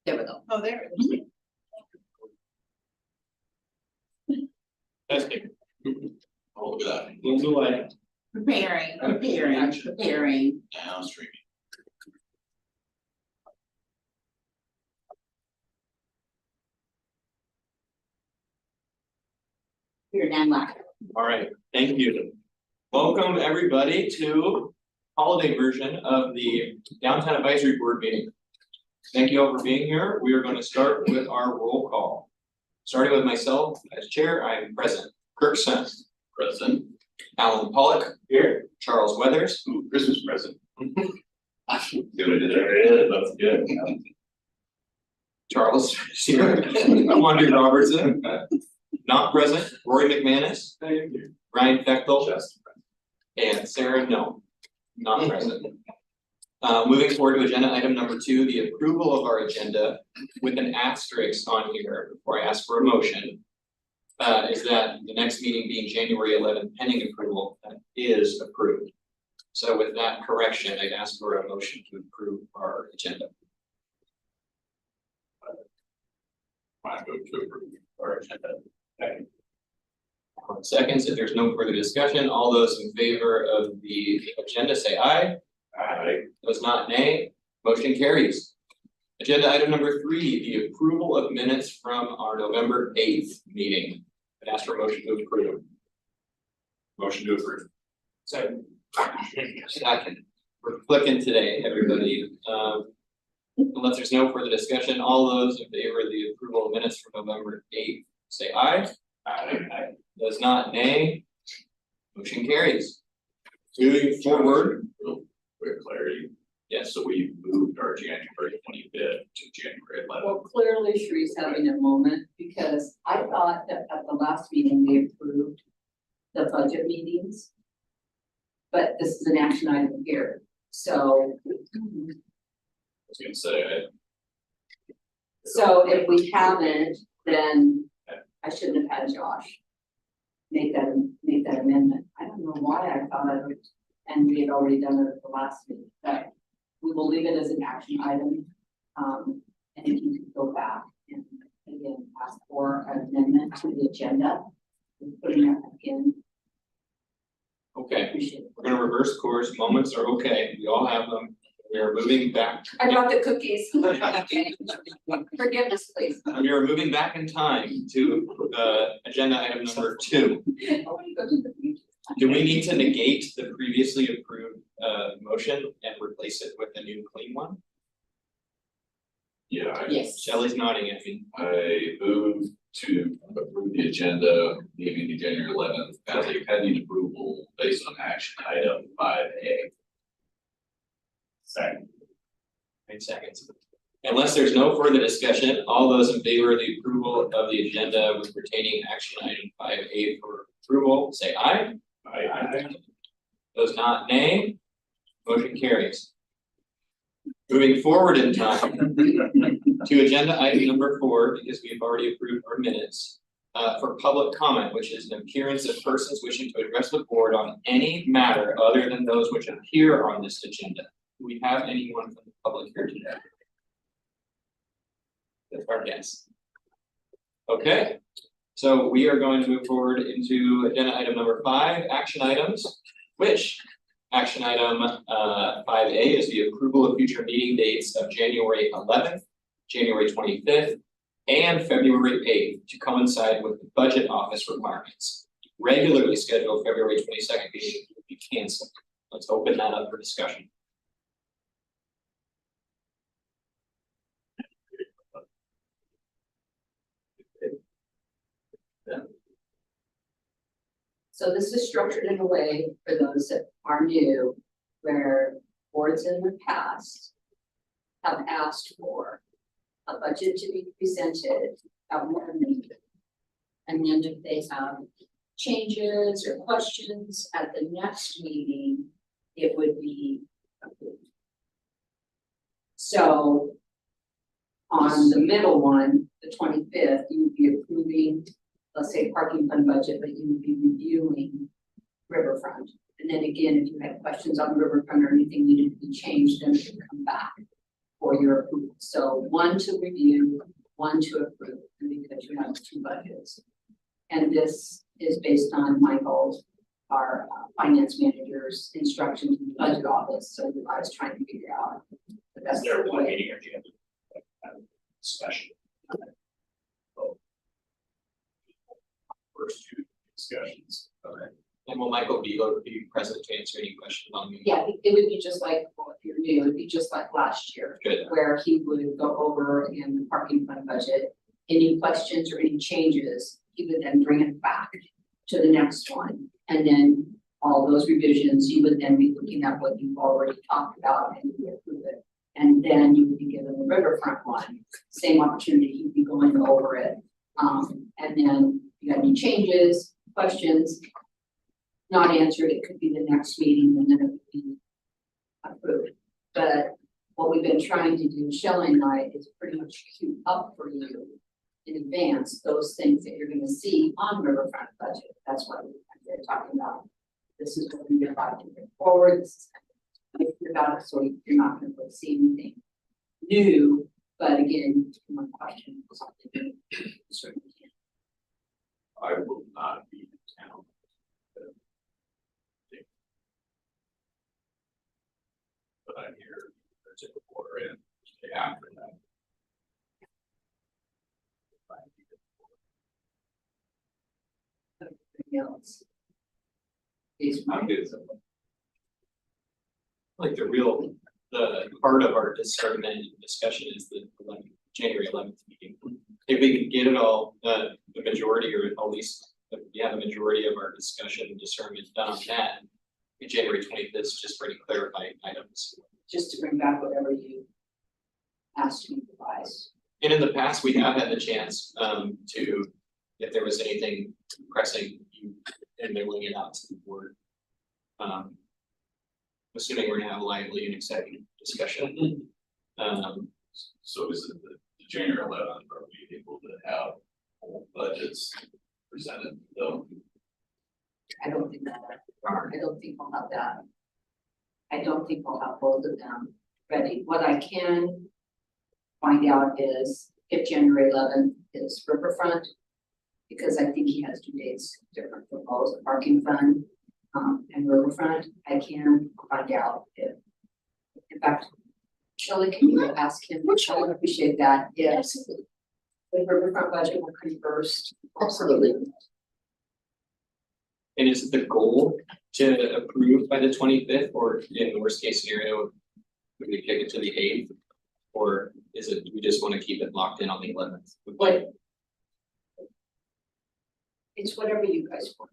There we go. Oh, there it is. Testing. Oh, look at that. Looks alike. Preparing. Preparing. Now streaming. Here, Dan Lack. All right, thank you. Welcome, everybody, to holiday version of the Downtown Advisory Board meeting. Thank you all for being here. We are going to start with our roll call. Starting with myself as chair, I am present. Kirk Smith, present. Alan Pollock, here. Charles Weathers, Christmas present. See what I did there? That's good. Charles is here. Wandry Robertson, not present. Rory McManus, Thank you. Ryan Fechtel, Just. and Sarah, no, not present. Moving forward to agenda item number 2, the approval of our agenda with an asterisk on here before I ask for a motion. Is that the next meeting being January 11th pending approval, that is approved. So with that correction, I'd ask for a motion to approve our agenda. I go to approve our agenda. Okay. Seconds, if there's no further discussion, all those in favor of the agenda say aye. Aye. Those not nay, motion carries. Agenda item number 3, the approval of minutes from our November 8th meeting. I'd ask for a motion to approve. Motion to approve. Second. Second. We're clicking today, everybody. Unless there's no further discussion, all those in favor of the approval of minutes from November 8th, say aye. Aye. Those not nay, motion carries. Moving forward, For clarity. yes, So we moved our January 25th to January 11th. Well, clearly Shree's having a moment because I thought that at the last meeting we approved the budget meetings. But this is an action item here, so. I was gonna say, So if we haven't, then I shouldn't have had Josh make that amendment. I don't know why I thought of it, and we had already done it at the last meeting, but we will leave it as an action item. And if you could go back and again, ask for an amendment to the agenda, and putting that back in, okay, appreciate it. we're gonna reverse course, moments are okay, we all have them, we are moving back. I brought the cookies. Forgiveness, please. We are moving back in time to agenda item number 2. Do we need to negate the previously approved motion and replace it with a new clean one? yeah, Yes. Shelley's nodding at me. I moved to approve the agenda, leaving the January 11th as a pending approval based on action item 5A. Second. 9 seconds. Unless there's no further discussion, all those in favor of the approval of the agenda with retaining action item 5A for approval, say aye. Aye. Those not nay, motion carries. Moving forward in time to agenda item number 4, because we've already approved our minutes. For public comment, which is an appearance of persons wishing to address the board on any matter other than those which appear on this agenda. Do we have anyone from the public here today? That's our guess. Okay, so we are going to move forward into agenda item number 5, action items, which action item 5A is the approval of future meeting dates of January 11th, January 25th, and February 8th to coincide with the budget office requirements. Regularly scheduled February 22nd meeting will be canceled. Let's open that up for discussion. So this is structured in a way for those that are new, where boards in the past have asked for a budget to be presented at one meeting. And then if they have changes or questions at the next meeting, it would be approved. So on the middle one, the 25th, you would be approving, let's say, parking fund budget, but you would be reviewing Riverfront. And then again, if you had questions on Riverfront or anything needed to be changed, then it would come back for your approval. So one to review, one to approve, and because you have two budgets. And this is based on Michael, our finance manager's instructions in the budget office, so I was trying to figure out the best There one way. meeting at the end, like, special. First two discussions. Okay. And will Michael be present to answer any questions on me? Yeah, it would be just like, well, if you're new, it'd be just like last year, Good. where he would go over in the parking fund budget, any questions or any changes, he would then bring it back to the next one. And then all those revisions, you would then be looking at what you've already talked about and you would approve it. And then you would be given the riverfront one, same opportunity, he'd be going over it. And then if you have any changes, questions, not answered, it could be the next meeting and then it would be approved. But what we've been trying to do, Shelley and I, is pretty much queue up for you in advance, those things that you're gonna see on Riverfront budget. That's what we're talking about. This is what we've been about to bring forward. This is thinking about it, so you're not gonna really see anything new, but again, one question, something new, certainly can. I will not be in town. But I'm here, there's a quarter in, after that. Anything else? Is I'm good. Like the part of our discernment and discussion is the 11th January 11th meeting. If we can get it all, the majority, or at least we have a majority of our discussion and discernment done on that. In January 25th is just pretty clarifying items. just to bring back whatever you asked me to revise. And in the past, we have had the chance to, if there was anything pressing, you and mailing it out to the board. Assuming we're gonna have a lively and exciting discussion. So is it the January 11th, are we able to have full budgets presented though? I don't think that, I don't think we'll have that. I don't think we'll have both of them ready. What I can find out is if January 11th is Riverfront, because I think he has two dates different for both the parking fund and Riverfront. I can find out if, in fact, Shelley, can you ask him? I would appreciate that. Yes. The Riverfront budget will come first. Absolutely. And is it the goal to approve by the 25th, or in the worst case scenario, would we kick it to the 8th? Or is it, we just want to keep it locked in on the 11th? What? It's whatever you guys want.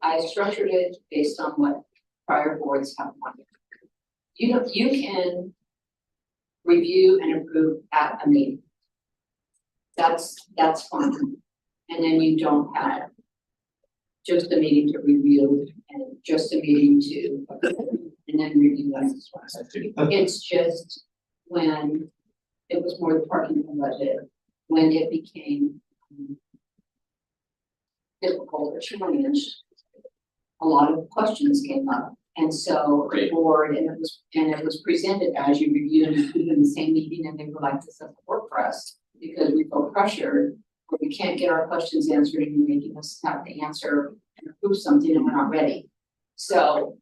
I structured it based on what prior boards have wanted. You can review and approve at a meeting. That's fine. And then you don't have just a meeting to review and just a meeting to, and then review as well. It's just when it was more the parking budget, when it became difficult or challenged, a lot of questions came up. And so the board, and it was presented as you review and approve in the same meeting, and they were like, this doesn't work for us because we feel pressured, but we can't get our questions answered and you're making us have to answer and approve something and we're not ready. So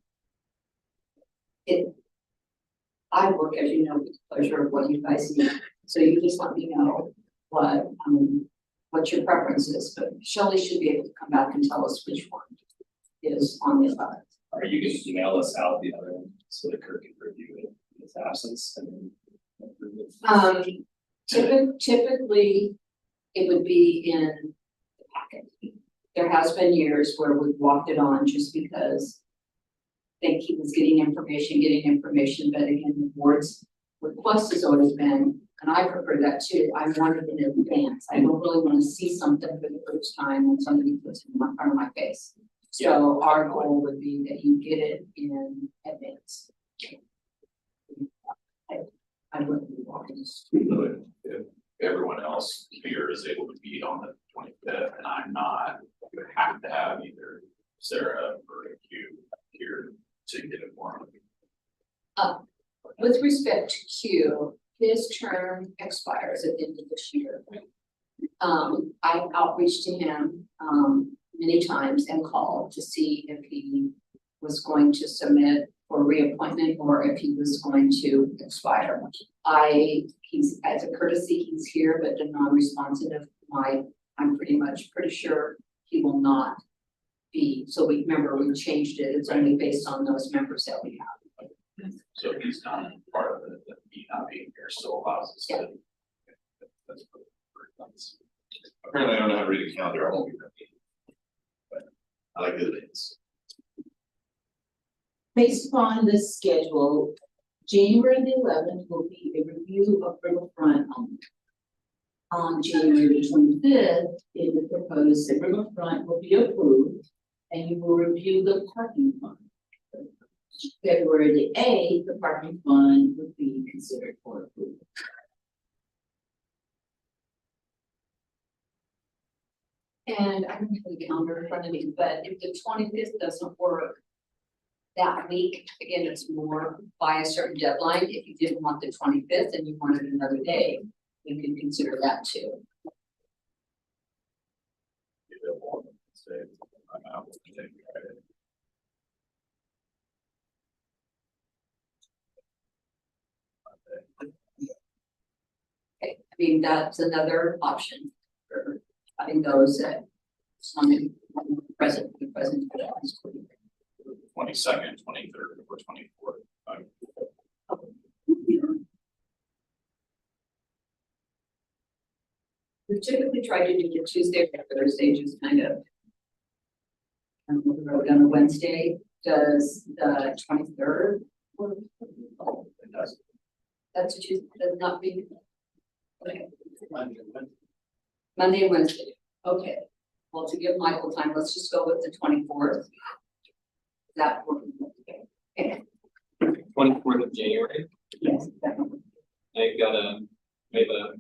I work, as you know, with the pleasure of what you guys need. So you just let me know what your preference is, but Shelley should be able to come back and tell us which one is on the 11th. Are you gonna email us out the other one so that Kirk can review it in his absence and then approve it? Typically, it would be in the packet. There has been years where we've walked it on just because I think he was getting information, but again, the board's request has always been, and I prefer that too, I want it in advance. I don't really want to see something for the first time when somebody puts it in front of my face. So our goal would be that you get it in advance. I wouldn't be walking. If everyone else here is able to be on the 25th and I'm not, you have to have either Sarah or you here to get it for me. with respect to Q, his term expires at the end of this year. I outreached to him, many times and called to see if he was going to submit for reappointment or if he was going to expire. He's, as a courtesy, he's here, but the non-responsive, I'm pretty sure he will not be. So we changed it. It's only based on those members that we have. So if he's not part of it, then he not being here still allows us to. That's nice. Apparently I don't know how to read a calendar, I won't be ready. But I like the dates. Based upon the schedule, January the 11th will be a review of Riverfront only. On January the 25th, it is proposed that Riverfront will be approved and you will review the parking fund. February the 8th, the parking fund would be considered for approval. And I don't have the calendar in front of me, but if the 25th doesn't work that week, again, it's more by a certain deadline. If you didn't want the 25th and you wanted another day, you can consider that too. I'm out. Okay, I mean, that's another option for having those that someone present, the present. 22nd, 23rd, or 24th. We typically try to do the Tuesday or Thursday, just kind of. Wrote on a Wednesday, does the 23rd? It does. That's a Tuesday, does not be. Okay. Monday and Wednesday, okay. Well, to give Michael time, let's just go with the 24th. That work. Okay. 24th of January. Yes, definitely. I've got we have a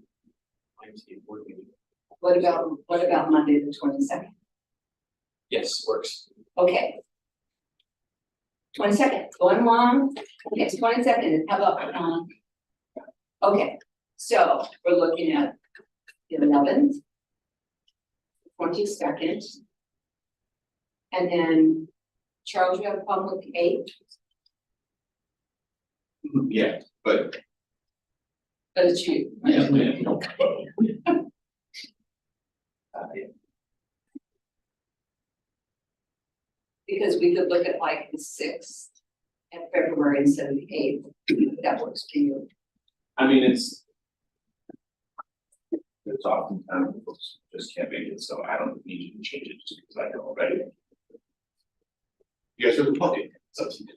IMC board meeting. What about Monday, the 22nd? Yes, works. Okay. 22nd, going along, next 22nd, how about, okay, so we're looking at the 11th, 22nd, and then Charles, you have a problem with the 8th, Yeah, but. but it's you. Yeah. Because we could look at like the 6th of February instead of the 8th, that works for you. I mean, it's oftentimes folks just can't make it, so I don't need you to change it just because I know already. You guys are the public, it's up to you.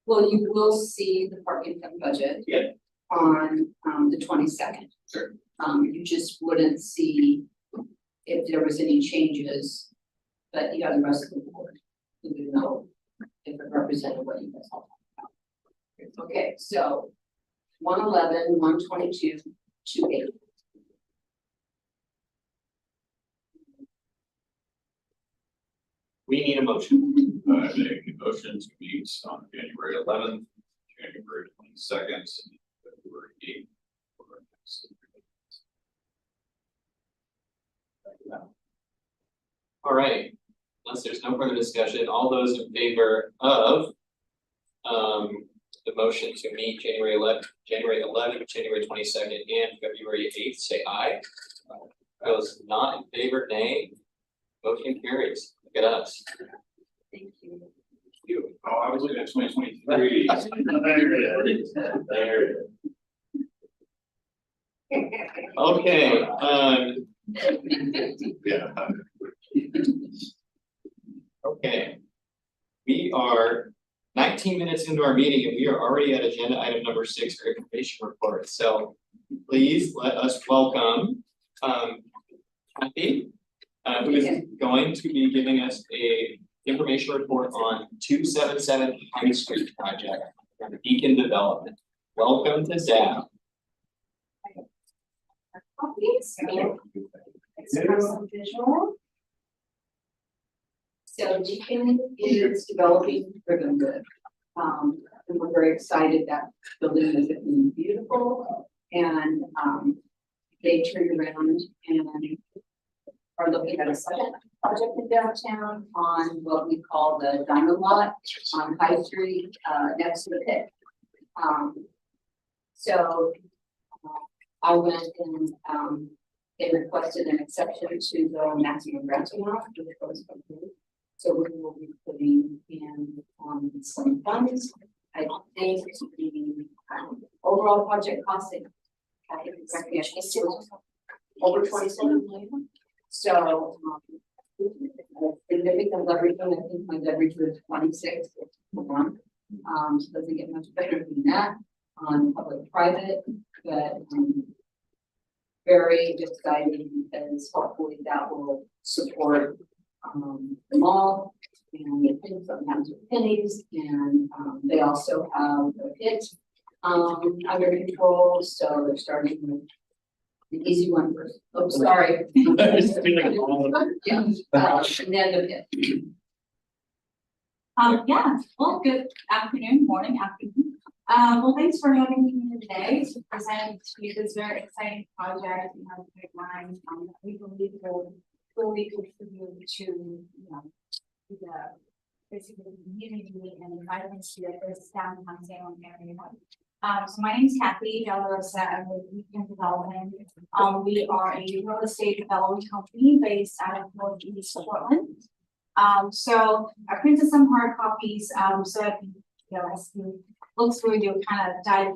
Well, you will see the parking fund budget. Yeah. On the 22nd. Sure. You just wouldn't see if there was any changes, but you have the rest of the board. You would know if it represented what you guys all talked about. Okay, so 111, 122, 28. We need a motion. I make a motion to meet on January 11th, January 22nd, and February 8th. for our next meeting. All right, unless there's no further discussion, all those in favor of the motion to meet January 11th, January 22nd, and February 8th, say aye. Those not in favor, nay. Motion carries. Look at us. Thank you. Oh, I was looking at 2023. There it is. There it is. Okay, Yeah. okay. We are 19 minutes into our meeting and we are already at agenda item number 6 for information report. So please let us welcome Kathy, who is going to be giving us a information report on 277 High Street project from Beacon Development. Welcome to ZAB. So Deacon is developing Ribbon Good. and we're very excited that building is looking beautiful. And, they turned around and are looking at a second project in downtown on what we call the Diamond Lot on High Street, next to the pit. So I went and, they requested an exception to the maximum rental amount, which was approved. So we will be putting in, some funds. I think the, overall project costing, I think it's recognition is still over 27 million. So, significant leverage, I think my leverage was 26 to 1. So doesn't get much better than that on public-private, but, very exciting because hopefully that will support, the mall and sometimes with pennies, and, they also have the pit, under control, so they're starting with the easy one first. Oh, sorry. Yeah, and then the pit. Yeah, well, good afternoon, morning, afternoon. Well, thanks for having me here today to present to you this very exciting project in our pipeline, that we believe will really contribute to, to the basically the community and the vibrancy of this downtown Salem area. So my name is Kathy Del Rosa. I'm with Weekend Development. We are a real estate development company based out of Northeast Portland. So I printed some hard copies, so I can, as you look through, you'll kind of dive,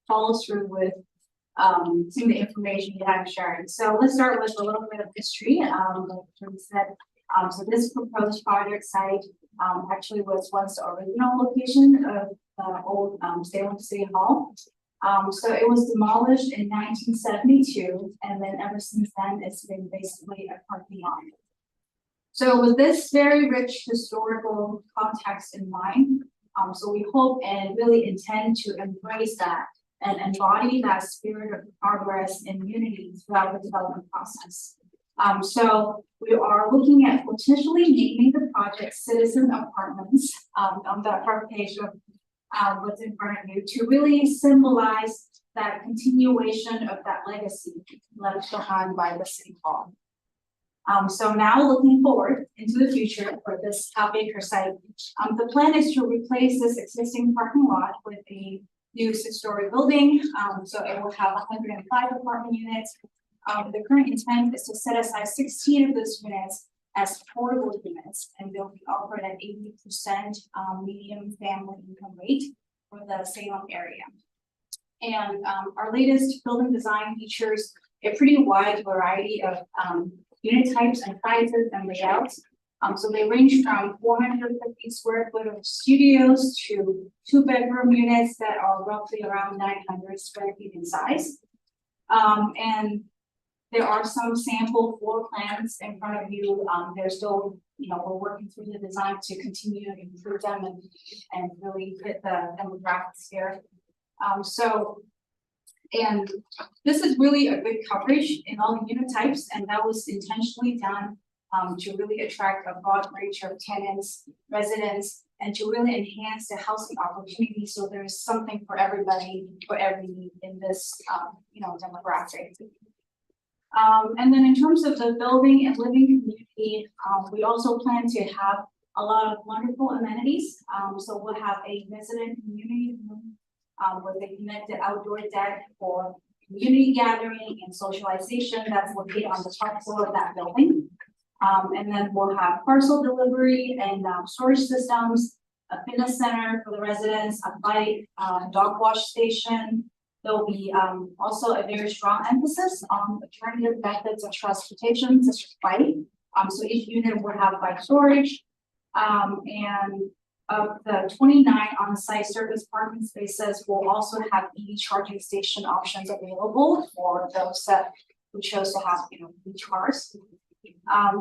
follow through with some of the information that I'm sharing. So let's start with a little bit of history. Like Jim said, so this proposed project site actually was once the original location of the old Salem City Hall. So it was demolished in 1972, and then ever since then, it's been basically a parking lot. So with this very rich historical context in mind, so we hope and really intend to embrace that and embody that spirit of progress and unity throughout the development process. So we are looking at potentially naming the project Citizen Apartments on the front page of what's in front of you to really symbolize that continuation of that legacy left behind by the City Hall. So now looking forward into the future for this half-acre site, the plan is to replace this existing parking lot with a new 6-story building. So it will have 105 apartment units. The current intent is to set aside 16 of those units as affordable units, and they'll be offered at 80% median family income rate for the Salem area. And our latest building design features a pretty wide variety of unit types and sizes and layouts. So they range from 450 square foot of studios to 2-bedroom units that are roughly around 900 square feet in size. And there are some sample floor plans in front of you. They're still, we're working through the design to continue to improve them and really fit the demographics here. And this is really a good coverage in all the unit types, and that was intentionally done to really attract a broad range of tenants, residents, and to really enhance the housing opportunity. So there's something for everybody, for every need in this, demographic. And then in terms of the building and living community, we also plan to have a lot of wonderful amenities. So we'll have a resident community room with a connected outdoor deck for community gathering and socialization that's located on the top floor of that building. And then we'll have parcel delivery and storage systems, a fitness center for the residents, a bike, dog wash station. There'll be also a very strong emphasis on alternative methods of transportation, such as bike. So each unit will have bike storage. And of the 29 on-site service parking spaces, we'll also have EV charging station options available for those that who chose to have, EV cars.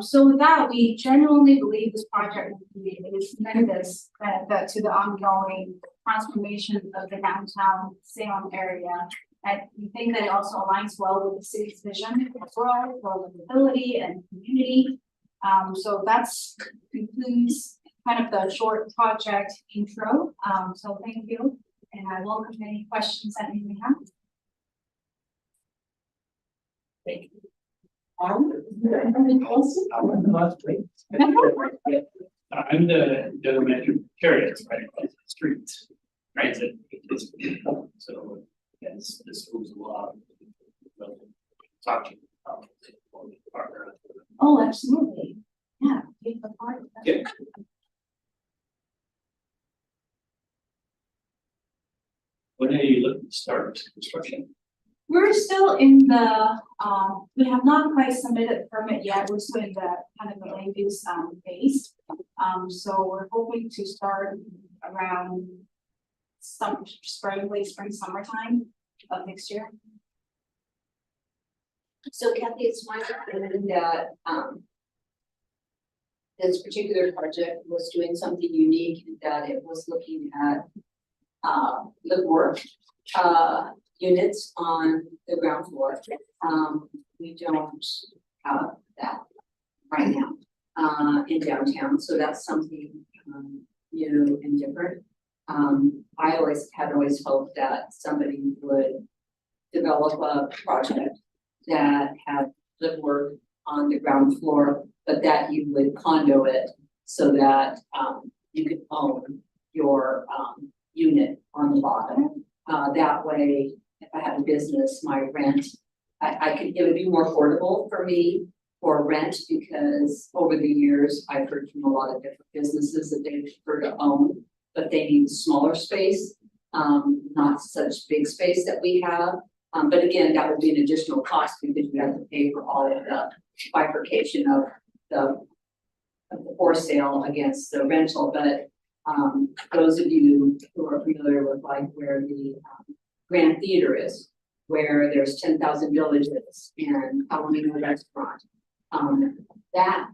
So with that, we genuinely believe this project will be a tremendous benefit to the ongoing transformation of the downtown Salem area. And we think that it also aligns well with the city's vision overall for livability and community. So that's concludes kind of the short project intro. So thank you, and I welcome any questions that you may have. I'm the general manager of Carrots right across the street. Transit. So, yes, this moves a lot. Talking about partner. Oh, absolutely. Yeah. Take the part. Yeah. When are you looking to start construction? We're still in the, we have not quite submitted permit yet, we're still in the kind of the land use phase. So we're hoping to start around spring, summertime of next year. So Kathy, it's my understanding that, this particular project was doing something unique in that it was looking at, the work, units on the ground floor. We don't have that right now, in downtown, so that's something, new and different. I had always hoped that somebody would develop a project that had the work on the ground floor, but that you would condo it so that, you could own your, unit on the bottom. That way, if I had a business, my rent, it would be more affordable for me for rent, because over the years, I've heard from a lot of different businesses that they prefer to own, but they need smaller space, not such big space that we have. But again, that would be an additional cost because you have to pay for all of the bifurcation of the for sale against the rental, but those of you who are familiar with like where the Grand Theater is, where there's 10,000 villages and Palomino Restaurant, that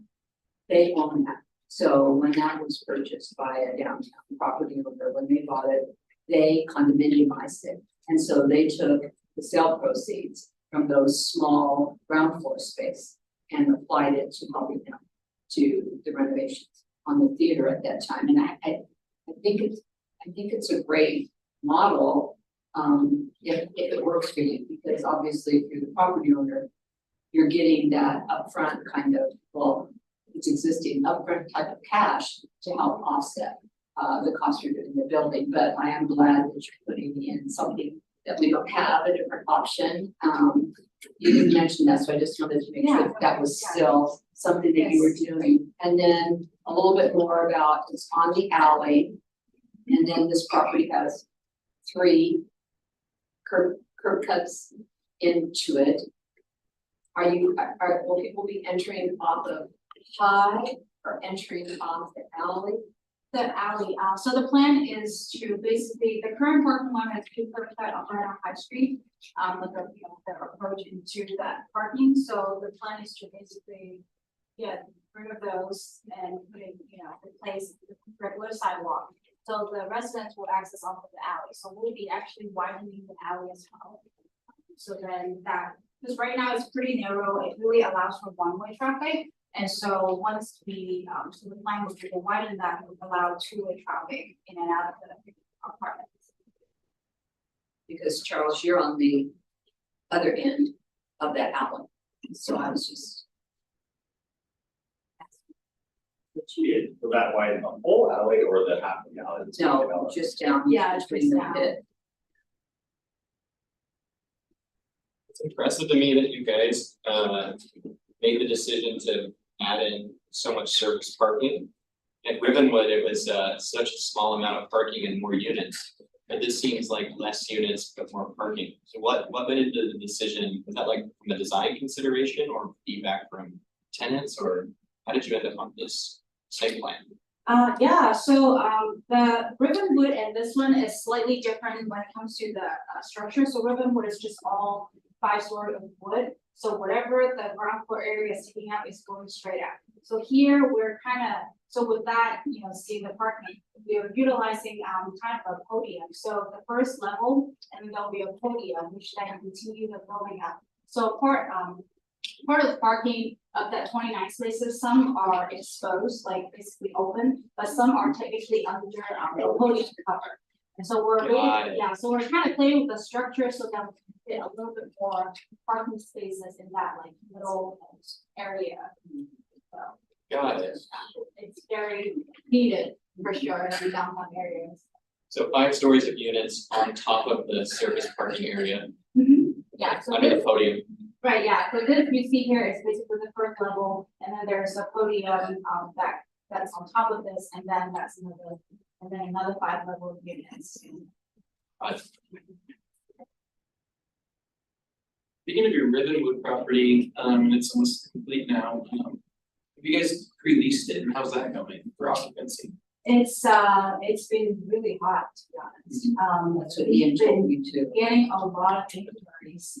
they own that. So when that was purchased by a downtown property owner, when they bought it, they condominiumized it. And so they took the sale proceeds from those small ground floor space and applied it to helping them to the renovations on the theater at that time. And I think it's a great model, if it works for you, because obviously if you're the property owner, you're getting that upfront kind of, well, it's existing upfront type of cash to help offset the cost you're doing the building. But I am glad that you're putting in something that we don't have, a different option. You didn't mention that, so I just wanted to make sure that was still something that you were doing. And then a little bit more about, it's on the alley. And then this property has 3 curb cuts into it. Will people be entering off of High or entering off the alley? The alley, so the plan is to basically, the current parking lot has 2 curb cut up right on High Street. With the approach into that parking, so the plan is to basically get rid of those and replace the regular sidewalk. So the residents will access off of the alley, so we'll be actually widening the alley as well. So then that, because right now it's pretty narrow, it really allows for one-way traffic. And so once we, so the plan was to widen that and allow 2-way traffic in and out of the apartments. Because Charles, you're on the other end of that alley, so I was just. So that wide, the whole alley or the half of the alley? No, just down. Yeah, between just the down. pit. It's impressive to me that you guys made the decision to add in so much surface parking. At Rivenwood, it was such a small amount of parking and more units. But this seems like less units but more parking. So what went into the decision? Was that like from a design consideration or feedback from tenants, or how did you end up on this site plan? Yeah, so the Rivenwood and this one is slightly different when it comes to the structure. So Rivenwood is just all 5-story of wood. So whatever the ground floor area is taking up is going straight out. So here we're so with that, seeing the parking, we're utilizing kind of a podium. So the first level, and then there'll be a podium which then continue the building up. So part of the parking of that 29 spaces, some are exposed, like basically open, but some are technically under the podium cover. And so we're Got really, it. yeah, so we're kind of playing with the structure so that we can fit a little bit more parking spaces in that like little area. So Got it. it's very needed for sure in the downtown areas. So 5 stories of units on top of the surface parking area, Yeah, so under this, the podium. right, yeah, so this you see here is basically the first level, and then there's a podium, that's on top of this, and then that's another, and then another 5 level of units. Speaking of your Ribbonwood property, it's almost complete now, have you guys pre-leased it, and how's that going for occupancy? It's been really hot, to be honest, That's what Ian told me too. getting a lot of inquiries,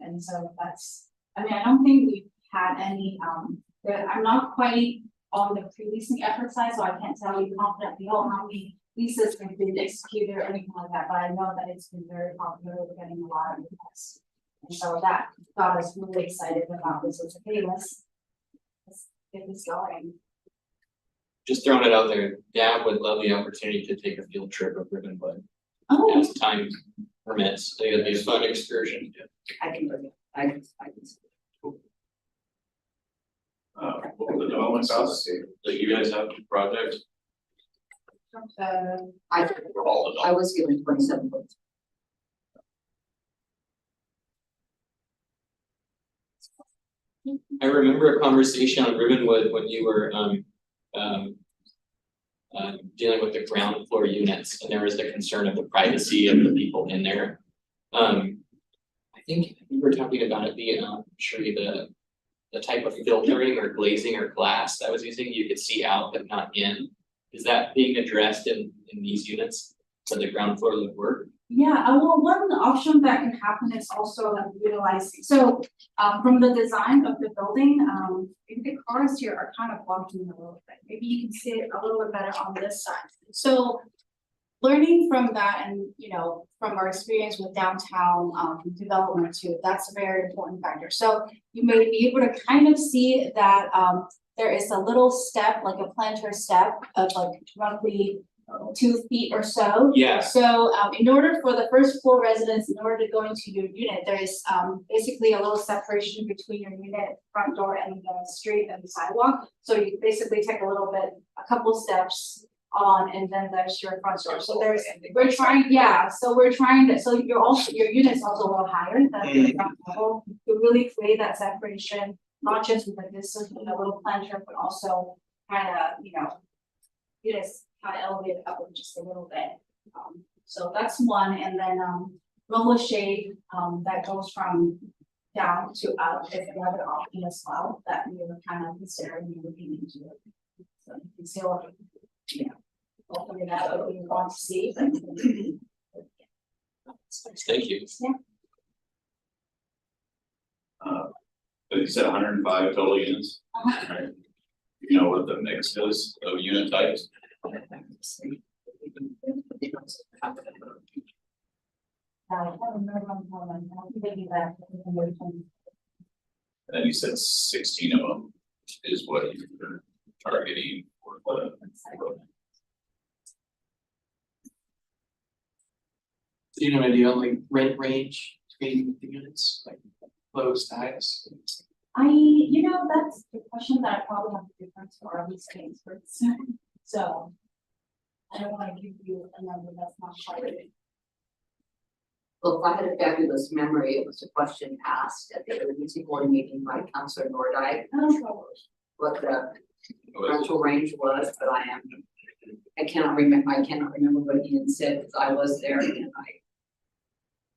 and so that's, I mean, I don't think we've had any, I'm not quite on the pre-leasing effort side, so I can't tell you confidently, how many leases have been executed or anything like that, but I know that it's been very popular, we're getting a lot of requests. And so that got us really excited about this, it's like, hey, let's get this going. Just throwing it out there, Dad would love the opportunity to take a field trip of Ribbonwood Oh, as time permits. I think it'd be a fun excursion. I can, I can. What were the development costs that you guys have for projects? I, For all the I was given 27 votes. I remember a conversation on Ribbonwood when you were dealing with the ground floor units, and there was the concern of the privacy of the people in there. I think we were talking about it being, Sherry, the type of filtering or glazing or glass that was using, you could see out but not in. Is that being addressed in these units, so the ground floor would work? yeah, well, one option that can happen is also utilizing, so, from the design of the building, if the cars here are kind of blocking a little bit, maybe you can see it a little bit better on this side. So, learning from that and, you know, from our experience with downtown, development too, that's a very important factor. So you may be able to kind of see that, there is a little step, like a planter step of like roughly 2 feet or so. Yeah. So, in order for the first floor residents, in order to go into your unit, there is, basically a little separation between your unit front door and the street and the sidewalk. So you basically take a little bit, a couple steps on, and then there's your front door. So there's, we're trying, yeah, so we're trying to, so you're also, your unit's also a little higher than the ground level. To really create that separation, not just with this, a little planter, but also kind of, you know, you just kind of elevate it up just a little bit. So that's one, and then, roller shade, that goes from down to up, if you have an option as well, that we were kind of considering and looking into it. So you can see what, yeah, hopefully that's what we want to see. Thank you. But you said 105 total units, Uh-huh. right? You know what the mix is of unit types? I don't remember one, I'll give you that information. And you said 16 of them is what you're targeting for the. Do you know an idea on like rent range between the units, like lowest to highest? You know, that's the question that I probably have to different to our lease experts, so. I don't wanna give you a number that's not quite. Well, if I had a fabulous memory, it was a question asked at the emergency board meeting by Councilor Nordike, what the rental range was, but I cannot remember what Ian said, because I was there and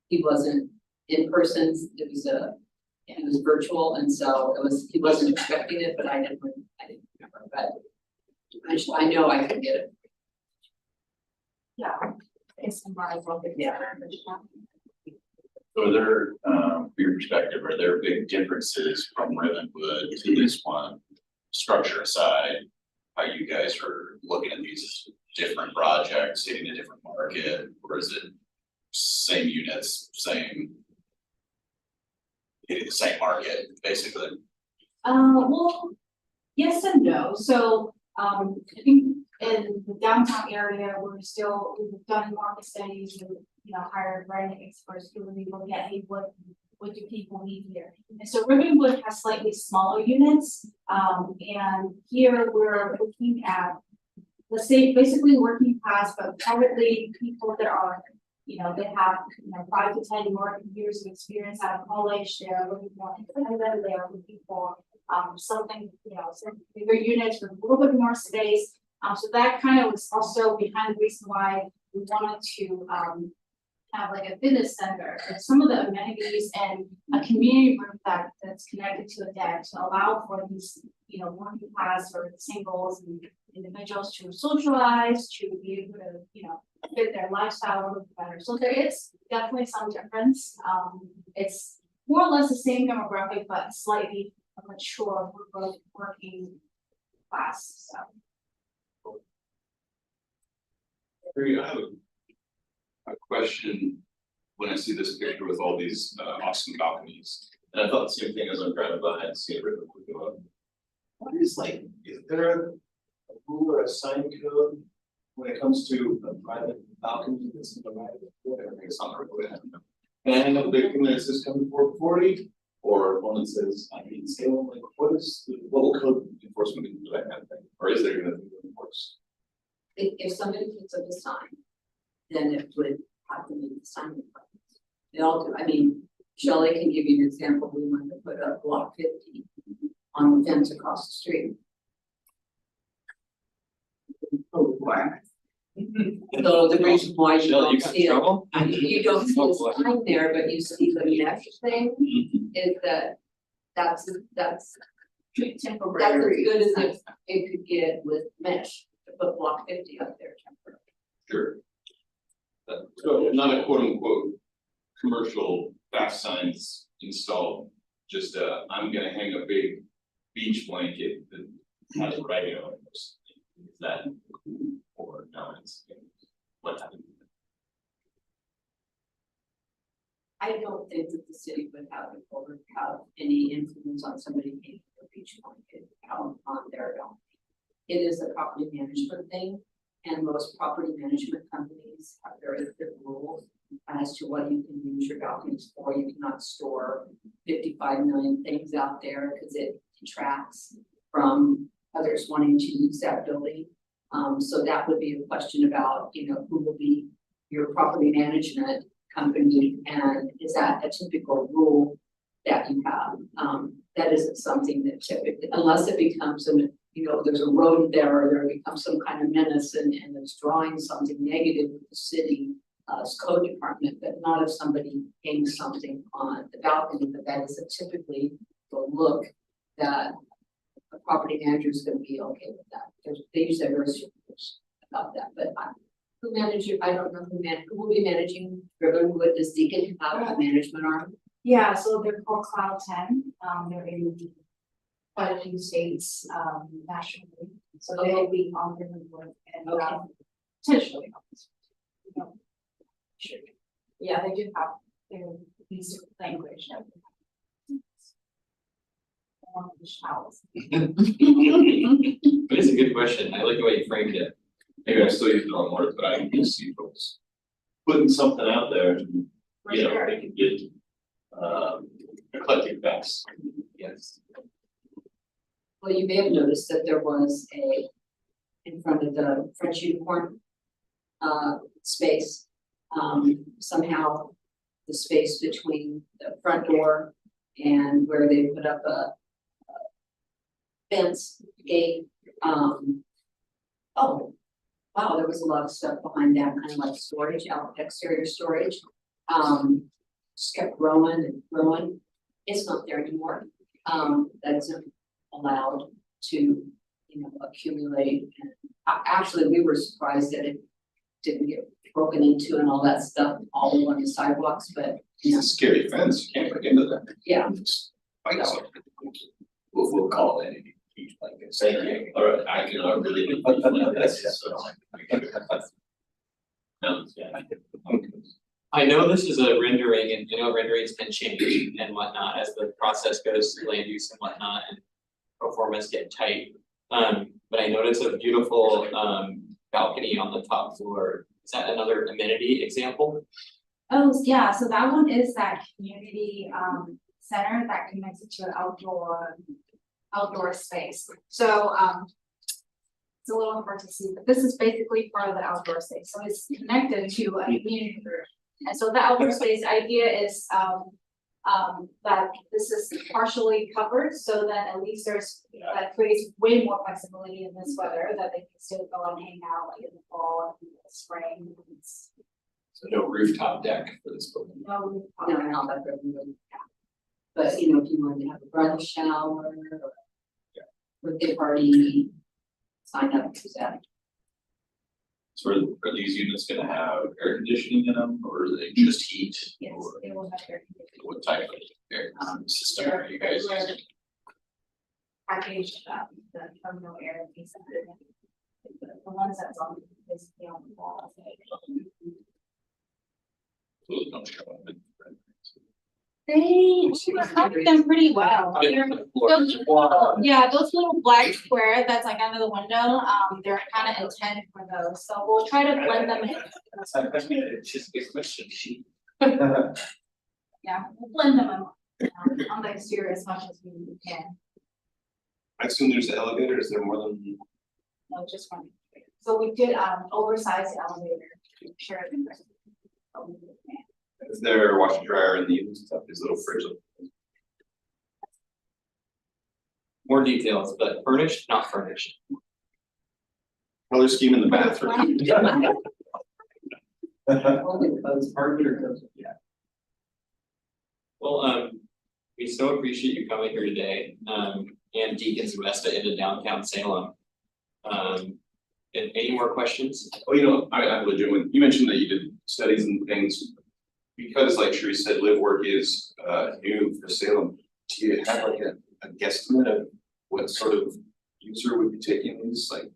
he wasn't in person, it was virtual, and so he wasn't expecting it, but I didn't remember, but I know I can get it. Yeah. It's my topic, yeah. So are there, from your perspective, are there big differences from Ribbonwood to this one? Structure aside, how you guys are looking at these different projects, hitting a different market, or is it same units, hitting the same market, basically? Well, yes and no, so, I think in the downtown area, we've done market studies and, hired branding experts to really look at, hey, what do people need here? And so Ribbonwood has slightly smaller units, and here we're looking at, let's say, basically working class, but privately, people that are, they have, 5 to 10 more years of experience out of college, they're looking more independent, they are looking for something, some bigger units with a little bit more space. So that kind of was also behind the reason why we wanted to have like a fitness center with some of the amenities and a community room that's connected to a deck to allow for these, working class or singles and individuals to socialize, to be able to, fit their lifestyle a little bit better. So there is definitely some difference. It's more or less the same demographic, but slightly mature, working class, so. I have a question when I see this picture with all these awesome balconies. And I thought the same thing as I'm driving by and see a river go up. What is there a rule or a sign code when it comes to a private balcony that's in the right of whatever it's on the road? And I know the big thing that says coming 440 or one that says I need scale, like what will code enforcement do that kind of thing? Or is there gonna be enforced? If somebody puts up a sign, then it would have to meet the sign requirements. They all do, I mean, Shelley can give you an example, we wanted to put up block 50 on the fence across the street. So the reason why you Shelley, you don't got see in it, trouble? you don't see Oh, a boy. sign there, but you see the mesh thing, is that's as Temporary. good as it could get with mesh, to put block 50 up there temporarily. Sure. So not a quote unquote commercial fast signs installed, just I'm gonna hang a big beach blanket that has writing on it. Is that or no, it's what happened? I don't think that the city would have any influence on somebody paying for beach blanket out on their own. It is a property management thing, and most property management companies have very strict rules as to what you can use your balconies for. You cannot store 55 million things out there because it detracts from others wanting to use that building. So that would be a question about, who will be your property management company, and is that a typical rule that you have? That isn't something that typically, unless it becomes there's a road there, or there becomes some kind of menace and it's drawing something negative with the city code department, but not if somebody hangs something on the balcony, but that isn't typically the look that a property manager is going to be okay with that. They usually are very serious about that, but who manages, I don't know who will be managing Ribbonwood. Does Deacon have a management arm? Yeah, so they're called Cloud 10, they're in quite a few states, nationally, so they'll be on Ribbonwood and, Okay. potentially. Sure. Yeah, they do have their use language. But it's a good question. I like the way you framed it. Maybe I still use the wrong words, but I can see folks putting something out there, For they sure. can get eclectic facts. Yes. Well, you may have noticed that there was in front of the French unicorn space. Somehow the space between the front door and where they put up a fence gate. Oh, wow, there was a lot of stuff behind that, kind of like storage, exterior storage. Just kept growing and growing. It's not there anymore. That's allowed to, accumulate. And actually, we were surprised that it didn't get broken into and all that stuff all along the sidewalks, but It's a scary fence, you can't break into that. yeah. Fight something. We'll call it a huge blanket. Thank you. All right, I can really. No. I know this is a rendering and renderings can change and whatnot as the process goes through land use and whatnot. And performance get tight. But I noticed a beautiful balcony on the top floor. Is that another amenity example? Oh, yeah, so that one is that community center that connects it to an outdoor space. So it's a little hard to see, but this is basically part of the outdoor space, so it's connected to a community group. And so the outdoor space idea is that this is partially covered, so that at least that creates way more flexibility in this weather, that they can still go and hang out like in the fall and the spring. So no rooftop deck for this building. No, No, not that really. But you know, if you wanted to have a bridal shower or birthday party, sign up to that. So are these units gonna have air conditioning in them, or are they just heat? yes, Or they will have their what type of air system are you guys using? packaged, the terminal air piece of it. The ones that's on, basically on the wall. Those don't show up in- They covered them pretty well. They're- those little- Yeah, those little black square that's like under the window, they're kind of intended for those, so we'll try to blend them in. It's just a question sheet. Yeah, we'll blend them in, on the exterior as much as we can, I assume there's an elevator, is there more than? no, just one. So we did, oversized elevator, sure. Is there a washer dryer in the units and stuff, these little fridge? More details, but furnished, not furnished. Color scheme in the bathroom? Only those Yeah. Well, we so appreciate you coming here today, and Deacons Vesta into downtown Salem. And any more questions? Oh, you know, I legitimately, you mentioned that you did studies and things. Because like Sheree said, live work is new for Salem. Do you have like a guesstimate of what sort of user would be taking these, like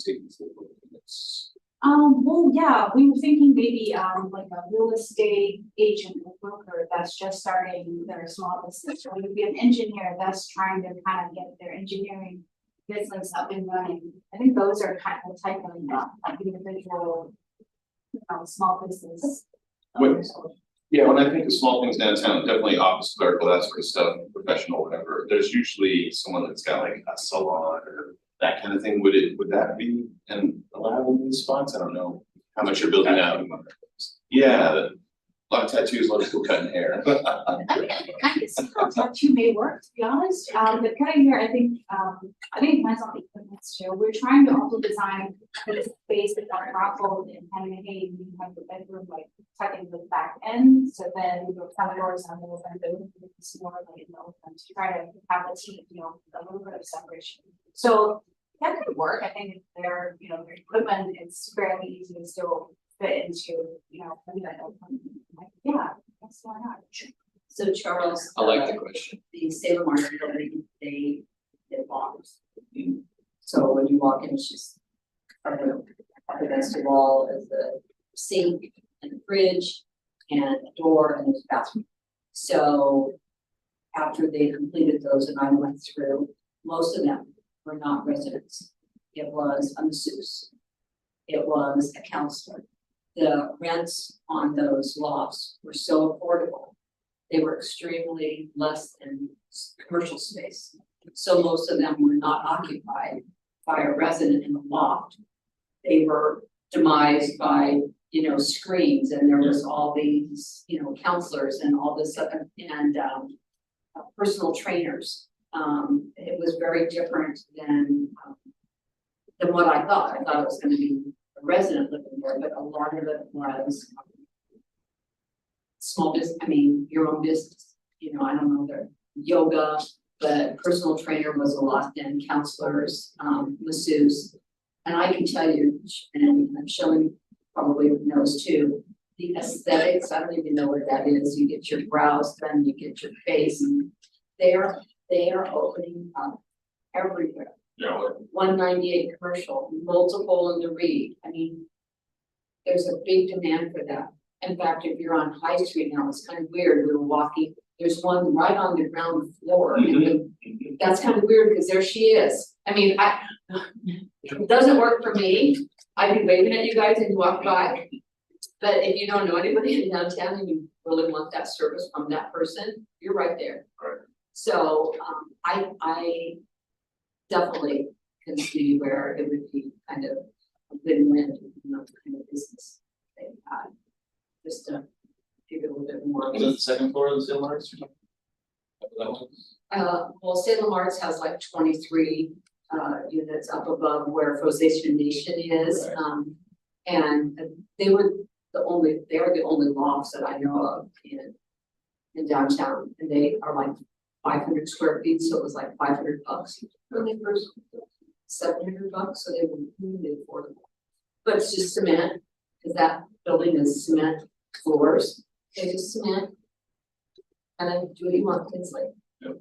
taking these? Well, yeah, we were thinking maybe, like a real estate agent or broker that's just starting their small business, or maybe an engineer that's trying to kind of get their engineering business up and running. I think those are kind of the type of, like individual, small business. owners. Yeah, when I think of small things downtown, definitely office clerical, that sort of stuff, professional, whatever, there's usually someone that's got like a salon or that kind of thing. Would that be allowed in these spots? I don't know how much you're building out. Yeah, a lot of tattoos, a lot of people cutting hair. I mean, I can see how tattoo may work, to be honest, the cutting hair, I think it depends on the equipment too. We're trying to also design the space that are raffled and kind of, hey, we have the bedroom like tucking the back end, so then the front doors on the window, it's more like, to try to have a team, a little bit of separation. So that could work, I think if their, their equipment is fairly easy to still fit into, yeah, that's why not. So Charles. I like the question. The Salem Art Building, they bombs. So when you walk in, it's just up against the wall is the sink and the fridge and a door and there's a bathroom. So after they completed those and I went through, most of them were not residents. It was a masseuse. It was a counselor. The rents on those lofts were so affordable. They were extremely less than commercial space. So most of them were not occupied by a resident in the loft. They were demised by, screens, and there was all these, counselors and all this and personal trainers. It was very different than what I thought. I thought it was going to be a resident living there, but a lot of it was small business. I mean, your own business. I don't know, their yoga, but personal trainer was a lot then, counselors, masseuse. And I can tell you, and Shelley probably knows too, the aesthetics, I don't even know what that is. You get your brows done, you get your face, and they are opening up everywhere. Yeah. 198 commercial, multiple in the Reed. I mean, there's a big demand for that. In fact, if you're on High Street now, it's kind of weird. We were walking there's one right on the ground floor, and that's kind of weird, because there she is. I mean, it doesn't work for me, I'd be waving at you guys and walk by. But if you don't know anybody in downtown and you really want that service from that person, you're right there. Right. So, I definitely can see where it would be kind of a win-win, kind of business they had. Just to give it a little bit more. Was it the second floor of the Salem Arts or something? That one? Well, Salem Arts has like 23 units up above where Frosation Nation is. Right. And they were the only lofts that I know of in downtown, and they are like 500 square feet, so it was like $500 when they first, $700, so they were really affordable. But it's just cement, because that building is cement floors, they just cement. And then do what you want, things like.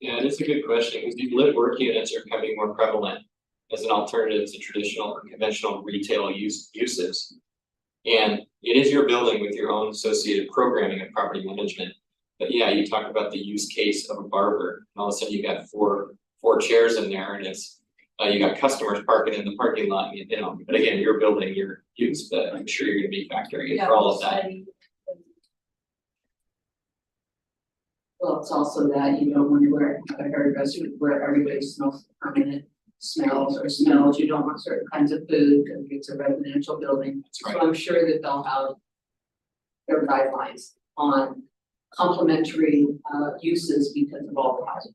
Yeah, it is a good question, because these lit work units are becoming more prevalent as an alternative to traditional or conventional retail uses. And it is your building with your own associated programming and property management. But yeah, you talk about the use case of a barber, and all of a sudden you got four chairs in there, and it's you got customers parking in the parking lot, you know, but again, your building, your use, but I'm sure you're gonna be factoring in for all of that. Well, it's also that you don't want to wear a hairdresser where everybody smells permanent smells or smells. You don't want certain kinds of food because it's a residential building. right. So I'm sure that they'll have their guidelines on complementary uses because of all the housing.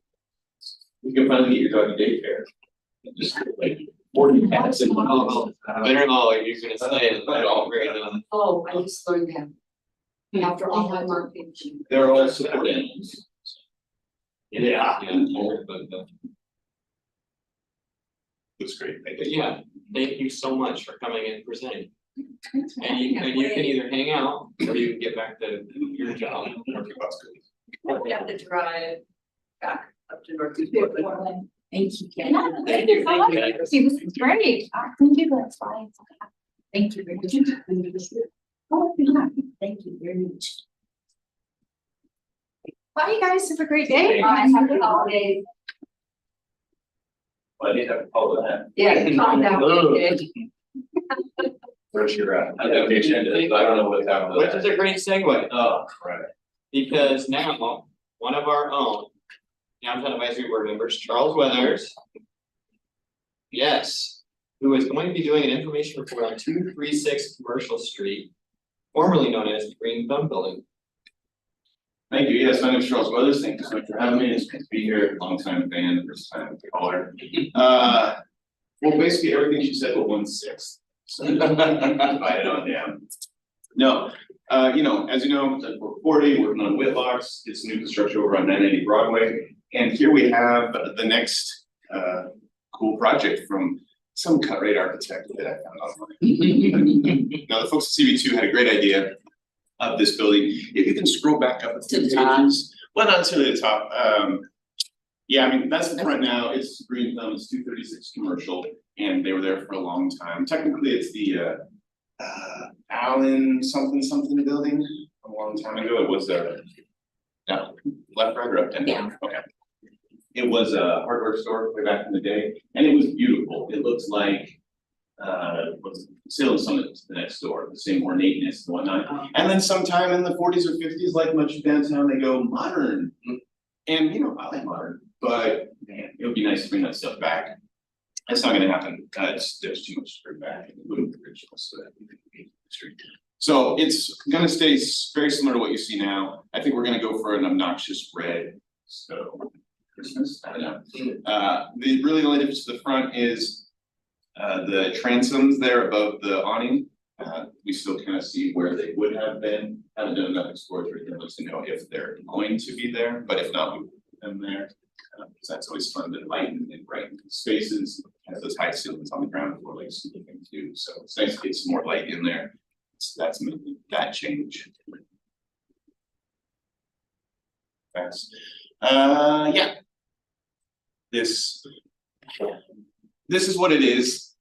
You can finally get your dog to daycare. Just like 40 cats in one house. Better, you're gonna say, but all great, Oh, I just learned that. After all my marketing. They're all support animals. yeah, but Looks great, thank but you. yeah, thank you so much for coming and presenting. And you can either hang out or you can get back to your job. We have to drive back up to Northeast. Thank you, Ken. Yeah, thank you so much. See, this is great. Thank you, that's fine. Thank you very much. Oh, yeah, thank you very much. Bye, you guys. Have a great day. Happy holidays. Well, I did have to follow that. Yeah, calm down. Okay. Where's your, I have the agenda, but I don't know what's happening. Which is a great segue, Oh, right. because now, one of our own downtown advisory board members, Charles Weathers. Yes, who is going to be doing an information report on 236 Commercial Street, formerly known as the Green Thumb Building. Thank you, yes, my name is Charles Weathers, thank you so much for having me, it's great to be here, long time fan, first time caller. Well, basically everything she said, but 1/6. So, divide it on down. No, you know, as you know, we're 40, working on Whitlocks, it's new construction over on 990 Broadway. And here we have the next cool project from some cut-rate architect that I found online. Now, the folks at CB2 had a great idea of this building. If you can scroll back up To the top. pages, well, not to the top. Yeah, I mean, that's the front now. It's Green Thumb, it's 236 Commercial, and they were there for a long time. Technically, it's the Allen something building a long time ago. It was no, left, right, or up, down? Yeah. Okay. It was a hardware store way back in the day, and it was beautiful. It looks like what's Salem Summit the next door, the same ornateness and whatnot. And then sometime in the 40s or 50s, like much of downtown, they go modern. And you know, I like modern, but man, it would be nice to bring that stuff back. That's not gonna happen. There's too much to bring back in the original, so that we can be street. So it's gonna stay very similar to what you see now. I think we're gonna go for an obnoxious red. So Christmas, I don't know. The only difference to the front is the transoms there above the awning. We still kind of see where they would have been. Haven't done enough exploratory demos to know if they're going to be there, but if not, we will put them there. Because that's always fun to lighten and brighten spaces, has those high ceilings on the ground floor like sleeping too, so it's nice to get some more light in there. That's mainly that change. Thanks. Yeah. This is what it is.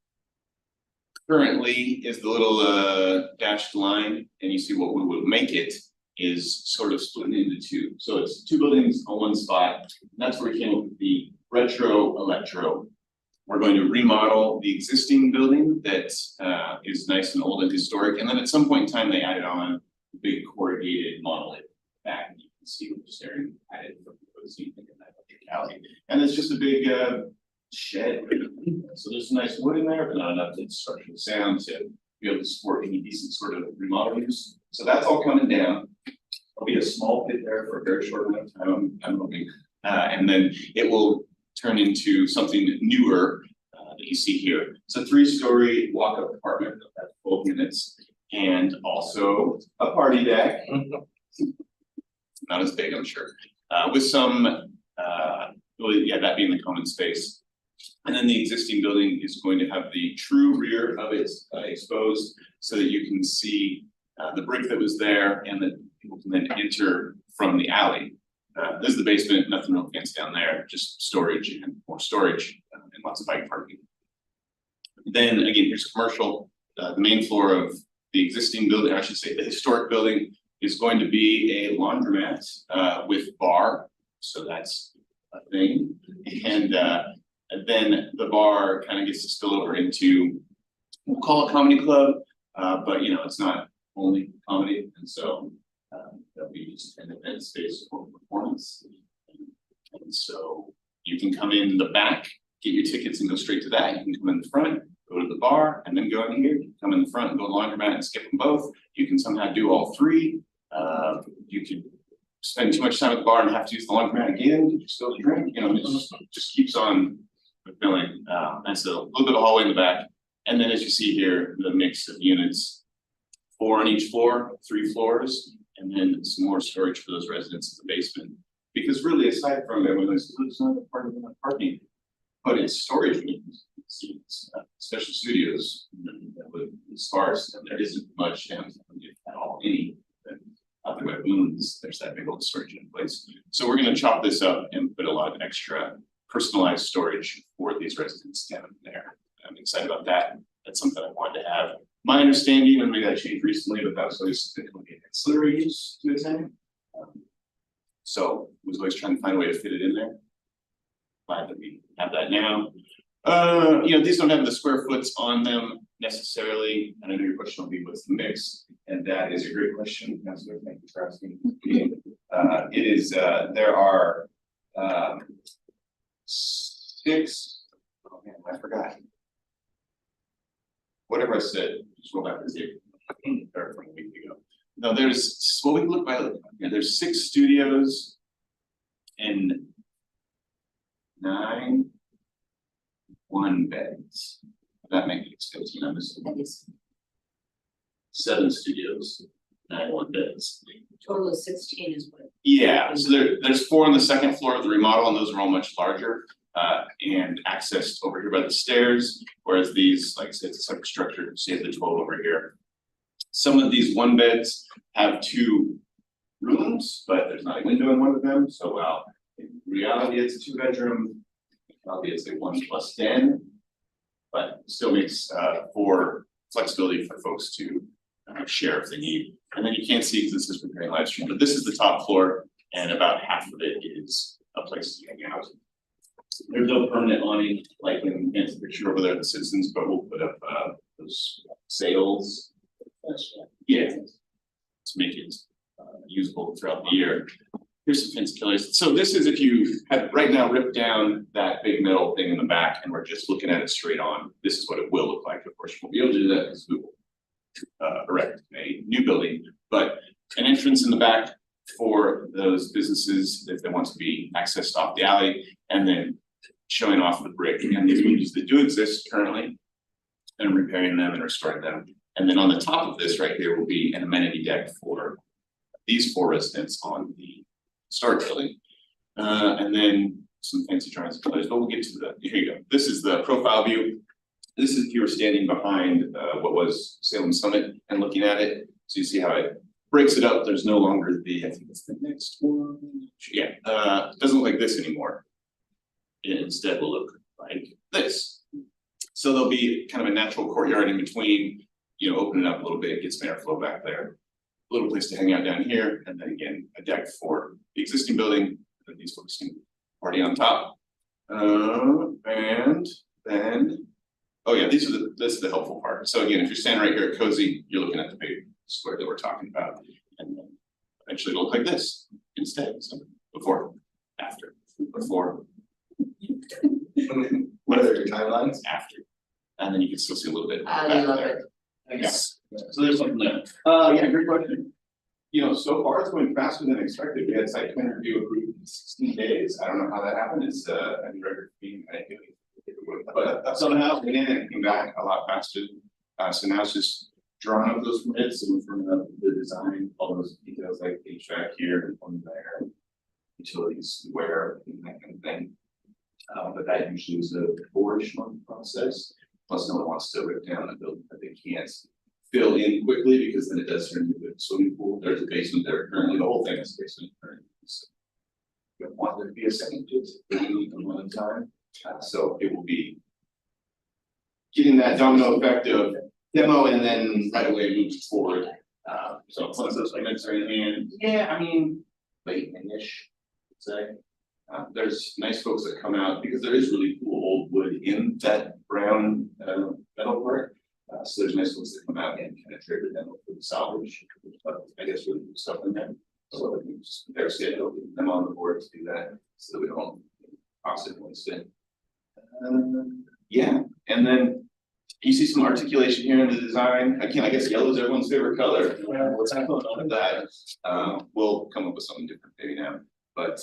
Currently is the little dashed line, and you see what we would make it is sort of split into two. So it's two buildings on one spot. And that's where we came up with the retro electro. We're going to remodel the existing building that is nice and old and historic. And then at some point in time, they added on a big corrugated monolith back. And you can see what they're staring at it from the scene in that alley. And it's just a big shed. So there's some nice wood in there, but not enough to structure the sound to be able to support any decent sort of remodel use. So that's all coming down. There'll be a small pit there for a very short amount of time, I'm hoping. And then it will turn into something newer that you see here. It's a 3-story walk-up apartment that has 12 units and also a party deck. Not as big, I'm sure, with some, well, yeah, that being the common space. And then the existing building is going to have the true rear of it exposed so that you can see the brick that was there and that people can then enter from the alley. This is the basement, nothing real fancy down there, just storage and more storage and lots of bike parking. Then again, here's commercial. The main floor of the existing building, I should say the historic building, is going to be a laundromat with bar. So that's a thing. And then the bar kind of gets to spill over into, we'll call it comedy club, but you know, it's not only comedy. And so there'll be just an event space for performance. And so you can come in the back, get your tickets and go straight to that. You can come in the front, go to the bar, and then go in here. You can come in the front and go to the laundromat and skip them both. You can somehow do all three. You could spend too much time at the bar and have to use the laundromat again to just go to drink. You know, it just keeps on fulfilling. And so a little bit of hallway in the back. And then as you see here, the mix of units, 4 on each floor, 3 floors, and then some more storage for those residents in the basement. Because really, aside from everyone who's not a part of the parking, but it's storage units, special studios, with sparse, and there isn't much downtown at all, any. Out there by Boone's, there's that big old storage unit place. So we're gonna chop this up and put a lot of extra personalized storage for these residents down there. I'm excited about that. That's something I wanted to have. My understanding, and maybe that changed recently, but that was always an ancillary use to a tenant. So was always trying to find a way to fit it in there. Glad that we have that now. You know, these don't have the square foots on them necessarily, and I know your question will be what's the mix, and that is a great question. Councilor, thank you for asking. It is there are 6. Oh man, I forgot. Whatever I said, just roll back to 0 from a week ago. No, there's what we can look by. Yeah, there's 6 studios and 9 1-beds. That makes it 15. I'm missing. That is 7 studios, 9 1-beds. total of 16 is what. Yeah, so there's 4 on the second floor of the remodel, and those are all much larger and accessed over here by the stairs. Whereas these, like I said, it's a separate structure. So you have the 12 over here. Some of these 1-beds have 2 rooms, but there's not a window in one of them. So while in reality it's a 2-bedroom, probably it's a 1 + den, but still makes for flexibility for folks to share if they need. And then you can't see because this is preparing live stream, but this is the top floor, and about half of it is a place to hang out. There's no permanent awning like in the picture over there at the Citizens, but we'll put up those sails. Yeah, to make it usable throughout the year. Here's some fence killers. So this is if you had right now ripped down that big metal thing in the back and we're just looking at it straight on, this is what it will look like. Of course, we'll be able to do that because we will erect a new building, but an entrance in the back for those businesses if they want to be accessed off the alley, and then showing off the brick and these windows that do exist currently and repairing them and restoring them. And then on the top of this right here will be an amenity deck for these 4 residents on the start building. And then some fancy drawings and colors, but we'll get to the, here you go. This is the profile view. This is if you were standing behind what was Salem Summit and looking at it. So you see how it breaks it up. There's no longer the, I think it's the next one. Yeah, it doesn't look like this anymore. It instead will look like this. So there'll be kind of a natural courtyard in between, you know, open it up a little bit, get some airflow back there. little place to hang out down here, and then again, a deck for the existing building, and these folks can party on top. And then, oh yeah, this is the helpful part. So again, if you're standing right here at Cozy, you're looking at the big square that we're talking about. And then eventually it'll look like this instead. So before, after, before. What are your timelines? After. And then you can still see a little bit. I love it. Yes. So there's something there. Yeah, great question. You know, so far it's going faster than expected. We had site plan review approved in 16 days. I don't know how that happened. It's a record being, I think but somehow it went in and came back a lot faster. So now it's just drawing up those permits and from the design, all those details like HVAC here and one there, utilities where and that kind of thing. But that usually is a 4-ish month process. Plus, no one wants to rip down a building that they can't fill in quickly because then it does turn into a swimming pool. There's a basement there currently. The whole thing is a basement currently. So we don't want there to be a second pit. We need one time. So it will be getting that domino effect of demo and then right away move forward. So once those payments are in hand, yeah, I mean, late May-ish, say. There's nice folks that come out because there is really cool old wood in that brown metal part. So there's nice folks that come out and kind of trade the demo for the salvage. But I guess really good stuff in there. So I think just their schedule, get them on the board to do that so that we don't toxic waste it. Yeah, and then you see some articulation here in the design. Again, I guess yellow is everyone's favorite color. What's happening on that? We'll come up with something different maybe now. But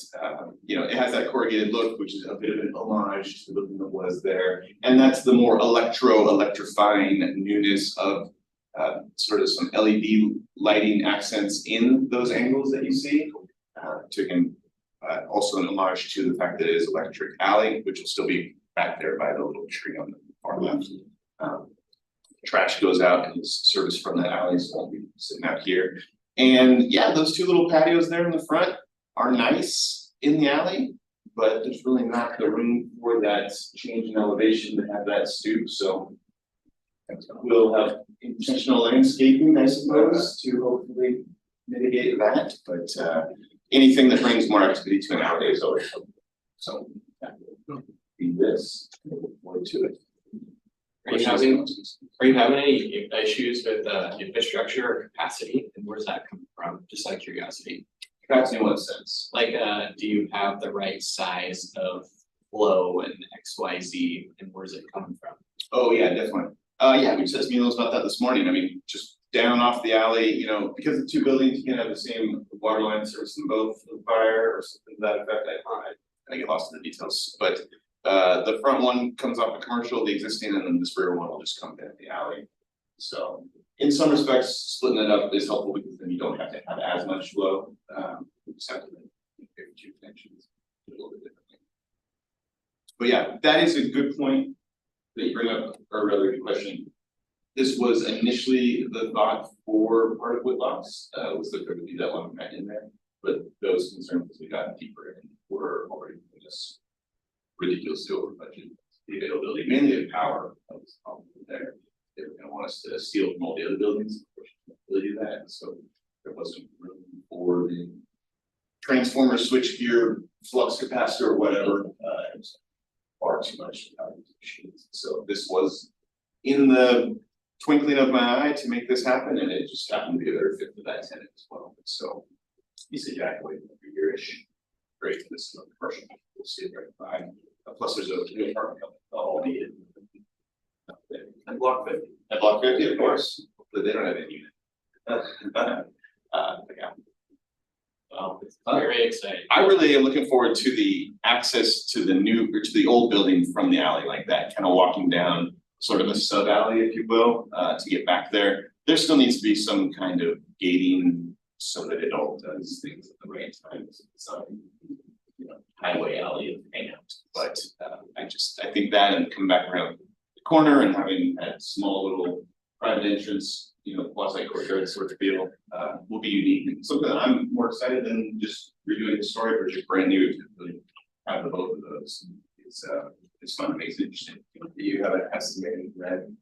you know, it has that corrugated look, which is a bit of an homage to the look that was there. And that's the more electrifying newness of sort of some LED lighting accents in those angles that you see. Also an homage to the fact that it is electric alley, which will still be back there by the little tree on the far left. Trash goes out and is serviced from that alley, so I'll be sitting out here. And yeah, those two little patios there in the front are nice in the alley, but there's really not the room for that change in elevation to have that stoop. So we'll have intentional landscaping, I suppose, to hopefully mitigate that. But anything that brings more activity to an alley is always helpful. So be this, more to it. Are you having any issues with infrastructure or capacity, and where's that coming from? Just out of curiosity. Capacity in what sense? Like, do you have the right size of flow and XYZ, and where's it coming from? Oh, yeah, definitely. Yeah, we just had some emails about that this morning. I mean, just down off the alley, you know, because the two buildings, you can have the same water line servicing both the fire or something to that effect. I get lost in the details, but the front one comes off the commercial, the existing, and then this rear one will just come down the alley. So in some respects, splitting it up is helpful because then you don't have to have as much flow. You just have to make two connections a little bit differently. But yeah, that is a good point that you bring up, or rather good question. This was initially the thought for part of Whitlock's, was that there would be that one right in there, but those concerns as we got deeper in were already just ridiculously over budget. The availability, mainly of power, was probably there. They were gonna want us to steal from all the other buildings, of course, we can't really do that, so there wasn't room for the transformer, switchgear, flux capacitor, or whatever, it was far too much power machines. So this was in the twinkling of my eye to make this happen, and it just happened to be a better fit for that tenant as well. So he's ejaculating every year-ish. Great, this is a commercial, we'll see it right by. Plus there's a new apartment company, all needed. And block 50. At block 50, of course, but they don't have any unit. Yeah. Well, it's very exciting. I really am looking forward to the access to the new, or to the old building from the alley like that, kind of walking down sort of a sub alley, if you will, to get back there. There still needs to be some kind of gating so that it all does things at the right time. So, you know, highway alley and hangout. But I think that and coming back around the corner and having that small little private entrance, you know, quasi courtyard sort of feel, will be unique and something that I'm more excited than just redoing the story or just brand new to really have the both of those. It's fun, it makes it interesting. Do you have an estimated red?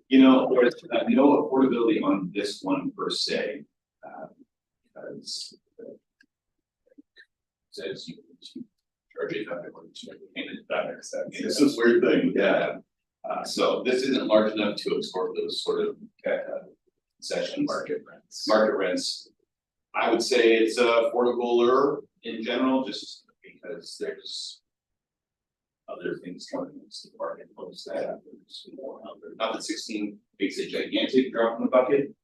You know, there's no affordability on this one per se. Because. Says you charge $800 payment that makes sense. It's this weird thing, yeah. So this isn't large enough to absorb those sort of concessions. Market rents. I would say it's affordable in general, just because there's other things coming into the market post that. There's more out there. Not that 16 makes a gigantic drop in the bucket,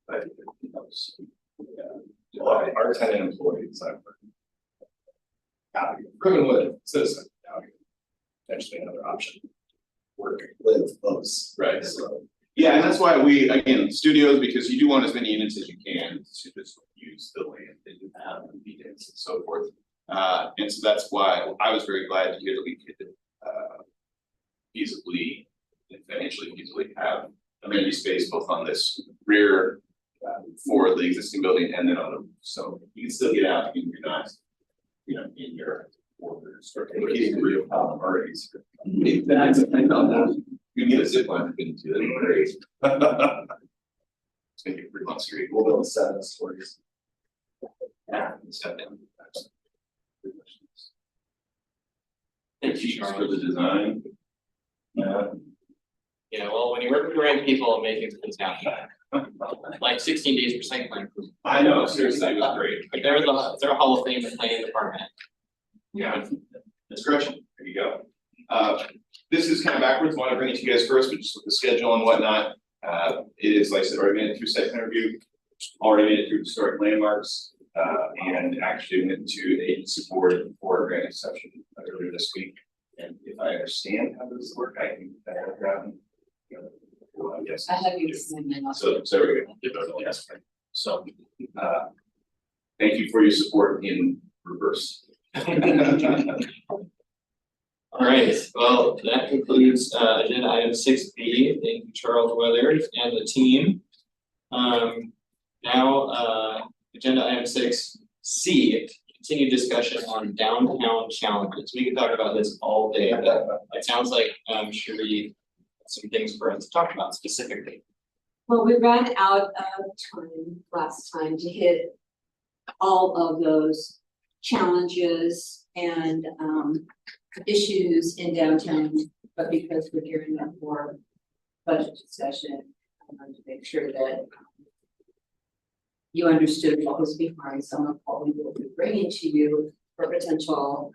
but it helps. Yeah. Our tenant employees, I've criminal citizen, potentially another option. Work, live close. Right, so. Yeah, and that's why we, again, studios, because you do want as many units as you can to just use the land that you have and meetings and so forth. And so that's why I was very glad to hear that we could feasibly and financially feasibly have amenity space both on this rear for the existing building and then on the roof. So you can still get out if you're not, you know, in your orders or getting real parties. That's a thing about that. You can get a zip line to get into that. Great. It's gonna be pretty long street. We'll build 7 stories. Yeah, step down. Thank you, For Charlie. the design. Yeah. Yeah, well, when you work with the right people, making things happen. Like 16 days for site plan. I know, seriously, it was great. Like they're a Hall of Fame in the planning department. Yeah, discretion, there you go. This is kind of backwards, want to bring it to you guys first, but just with the schedule and whatnot. It is, like I said, already made it through site plan review, already made it through historic landmarks, and actually went to the agency board for a grant exception earlier this week. And if I understand how this works, I can, well, yes. I have you send them up. So there we go. Yes. So, thank you for your support in reverse. All right, well, that concludes agenda item 6B. Thank you, Charles Weathers and the team. Now, agenda item 6C, continued discussion on downtown challenges. We could talk about this all day, but it sounds like Sheree has some things for us to talk about specifically. Well, we ran out of time last time to hit all of those challenges and issues in downtown, but because we're gearing up for budget discussion, I wanted to make sure that you understood what was behind some of what we will be bringing to you for potential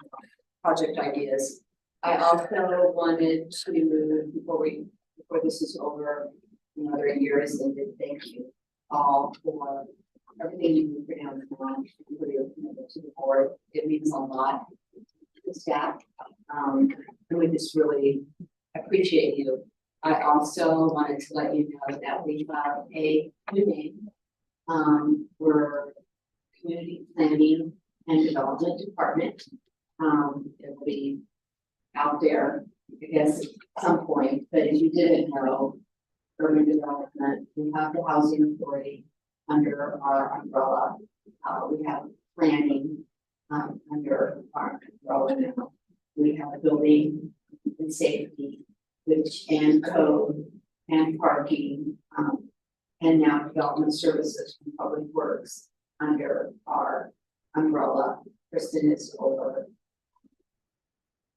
project ideas. I also wanted to, before this is over, another year, is to thank you all for everything you put down and for your commitment to the board. It means a lot to the staff. And we just really appreciate you. I also wanted to let you know that we have a new name. We're Community Planning and Development Department. It'll be out there, I guess, at some point, but if you didn't know, urban development, we have the housing authority under our umbrella. We have planning under our umbrella now. We have building and safety, and code and parking, and now development services from Public Works under our umbrella. Kristen is over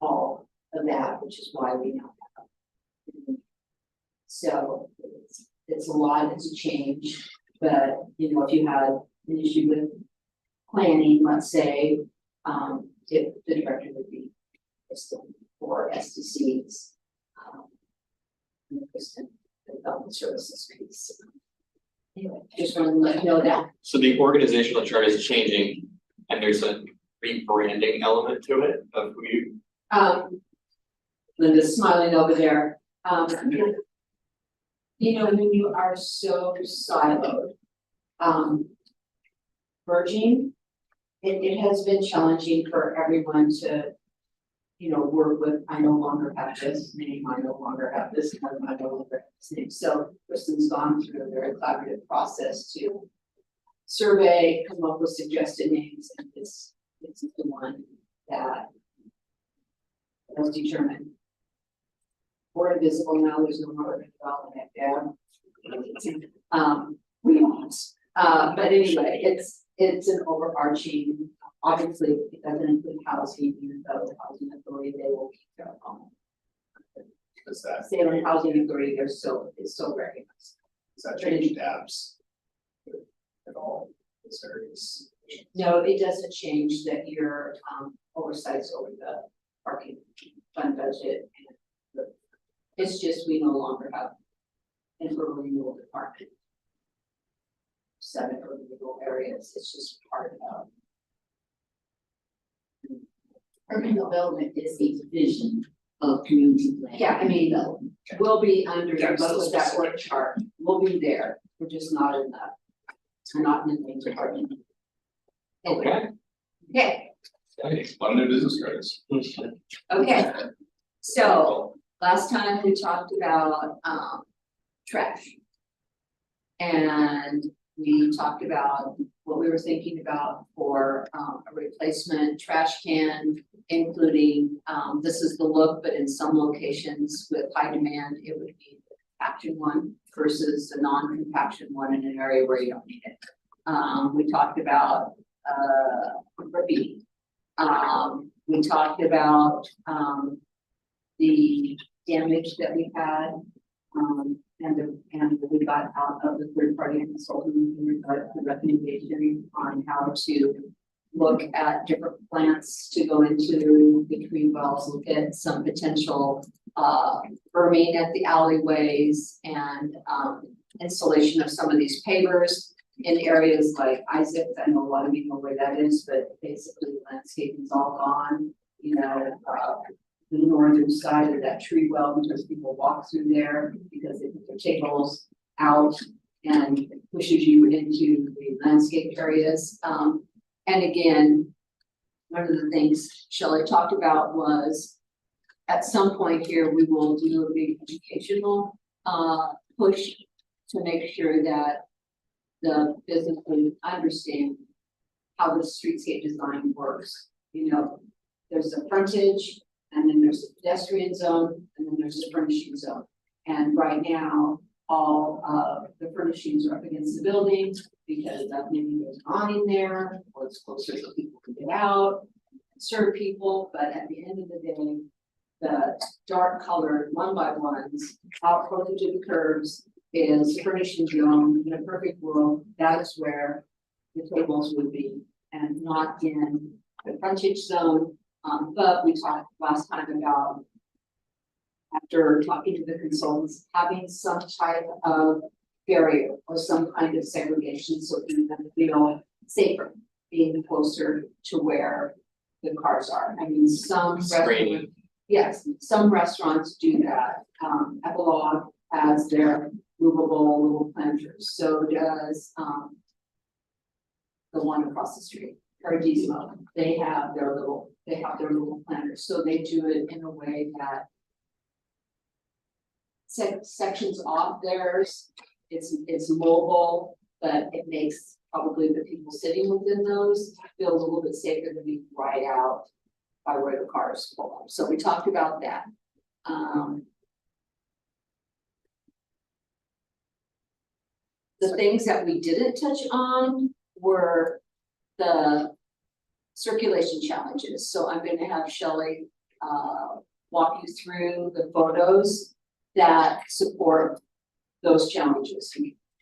all of that, which is why we now have. So it's a lot to change, but you know, if you had an issue with planning, let's say, if the director would be Kristen for SDCs, and Kristen, the development services piece. Anyway, just wanted to let you know that. So the organizational chart is changing and there's a rebranding element to it of who you. Linda's smiling over there. You know, when you are so siloed, merging, it has been challenging for everyone to, you know, work with, I no longer have this name, I no longer have this name, I no longer have this name. So Kristen's gone through a very collaborative process to survey, come up with suggested names, and this is the one that was determined. more invisible now, there's no more urban development there. We lost, but anyway, it's an overarching, obviously, it doesn't include housing, even though the housing authority, they will keep their own. Does that, Salem Housing Authority, it's so recognized. does that change tabs? At all, this areas? No, it doesn't change that your oversights over the parking fund budget. It's just we no longer have an urban renewal department. 7 urban renewal areas, it's just part of. Urban development is a division of community plan. Yeah, I mean, development. we'll be under Yeah, the so book of that work specific. chart, we'll be there, we're just not in the. We're not in the main department. Okay. Okay, One of their business cards. okay, so last time we talked about trash. And we talked about what we were thinking about for a replacement trash can, including this is the look, but in some locations with high demand, it would be the compaction one versus a non-compaction one in an area where you don't need it. We talked about graffiti. We talked about the damage that we had, and we got out of the third party consultant in regard to recommendation on how to look at different plants to go into between wells, look at some potential berming at the alleyways and installation of some of these pavers in areas like Isaac. I know a lot of you know where that is, but basically the landscaping is all gone, you know, the northern side of that tree well, because people walk through there because they put their tables out and it pushes you into the landscape areas. And again, one of the things Shelley talked about was at some point here, we will do a big educational push to make sure that the business would understand how the streetscape design works. You know, there's a frontage, and then there's a pedestrian zone, and then there's a furnishing zone. And right now, all of the furnishings are up against the building because maybe there's an awning there, or it's closer so people can get out and serve people. But at the end of the day, the dark colored 1x1s out closer to the curbs is furnishing zone. In a perfect world, that's where the tables would be, and not in the frontage zone. But we talked last time about, after talking to the consultants, having some type of barrier or some kind of segregation so people feel safer being closer to where the cars are. I mean, some Screening. restaurants, yes, some restaurants do that. Epilogue has their movable little planters, so does the one across the street, Paradiso. They have their little planters, so they do it in a way that sections off theirs, it's mobile, but it makes probably the people sitting within those feel a little bit safer than being right out by where the cars pull up. So we talked about that. The things that we didn't touch on were the circulation challenges. So I'm gonna have Shelley walk you through the photos that support those challenges.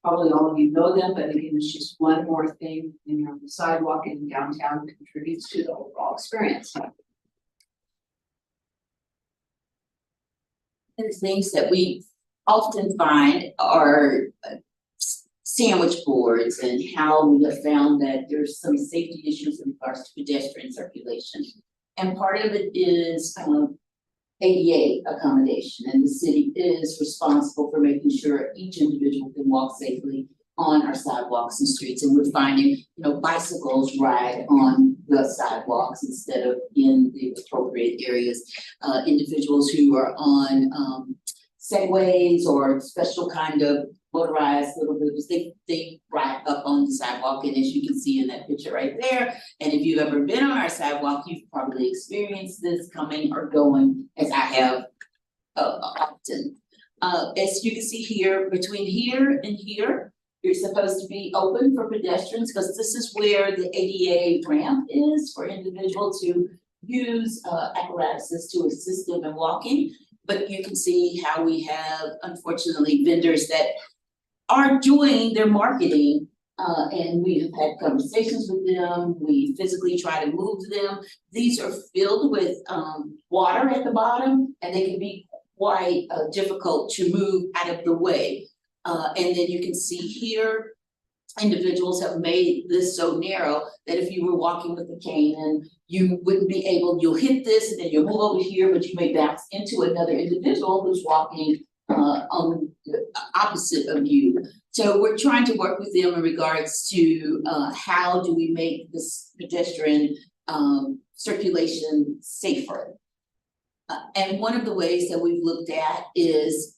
Probably all of you know them, but again, it's just one more thing when you're on the sidewalk in downtown contributes to the overall experience. The things that we often find are sandwich boards, and how we have found that there's some safety issues in regards to pedestrian circulation. And part of it is ADA accommodation, and the city is responsible for making sure each individual can walk safely on our sidewalks and streets. And we're finding, you know, bicycles ride on the sidewalks instead of in the appropriate areas. Individuals who are on segways or special kind of motorized little boots, they ride up on the sidewalk, and as you can see in that picture right there, and if you've ever been on our sidewalk, you've probably experienced this coming or going, as I have often. As you can see here, between here and here, you're supposed to be open for pedestrians, because this is where the ADA ramp is for individuals who use apparatuses to assist them in walking. But you can see how we have, unfortunately, vendors that aren't doing their marketing. And we have had conversations with them, we physically try to move them. These are filled with water at the bottom, and they can be quite difficult to move out of the way. And then you can see here, individuals have made this so narrow that if you were walking with a cane and you wouldn't be able, you'll hit this and then you'll move over here, but you may bounce into another individual who's walking on the opposite of you. So we're trying to work with them in regards to how do we make this pedestrian circulation safer. And one of the ways that we've looked at is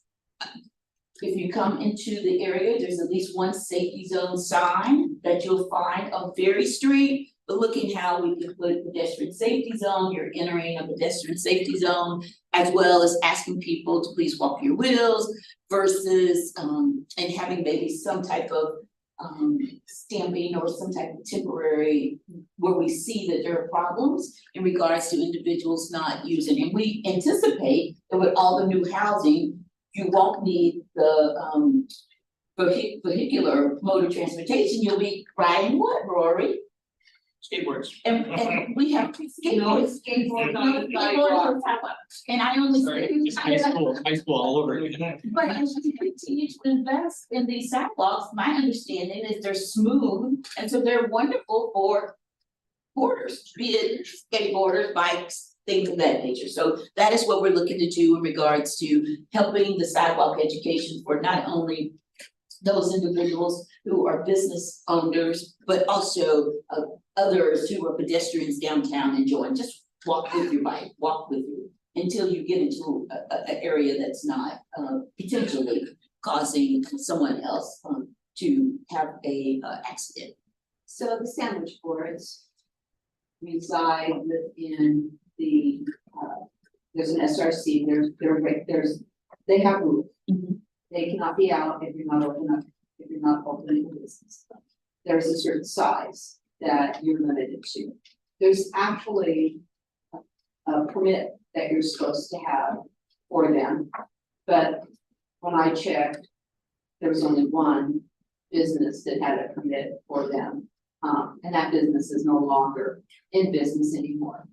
if you come into the area, there's at least one safety zone sign that you'll find on Ferry Street. But looking how we can put pedestrian safety zone, you're entering a pedestrian safety zone, as well as asking people to please walk your wheels versus and having maybe some type of stamping or some type of temporary where we see that there are problems in regards to individuals not using. And we anticipate that with all the new housing, you won't need the vehicular mode of transportation. You'll be riding what, Rory? Skateboards. And we have skateboards. Skateboard on the sidewalk. And I only. Sorry, it's high school all over again. But as we continue to invest in these sidewalks, my understanding is they're smooth, and so they're wonderful for boarders, be it skateboarders, bikes, things of that nature. So that is what we're looking to do in regards to helping the sidewalk education for not only those individuals who are business owners, but also others who are pedestrians downtown enjoying. Just walk with your bike, walk with you until you get into an area that's not potentially causing someone else to have a accident. So the sandwich boards reside within the, there's an SRC, they have rules. They cannot be out if you're not opening a business. There's a certain size that you're limited to. There's actually a permit that you're supposed to have for them. But when I checked, there was only one business that had a permit for them. And that business is no longer in business anymore.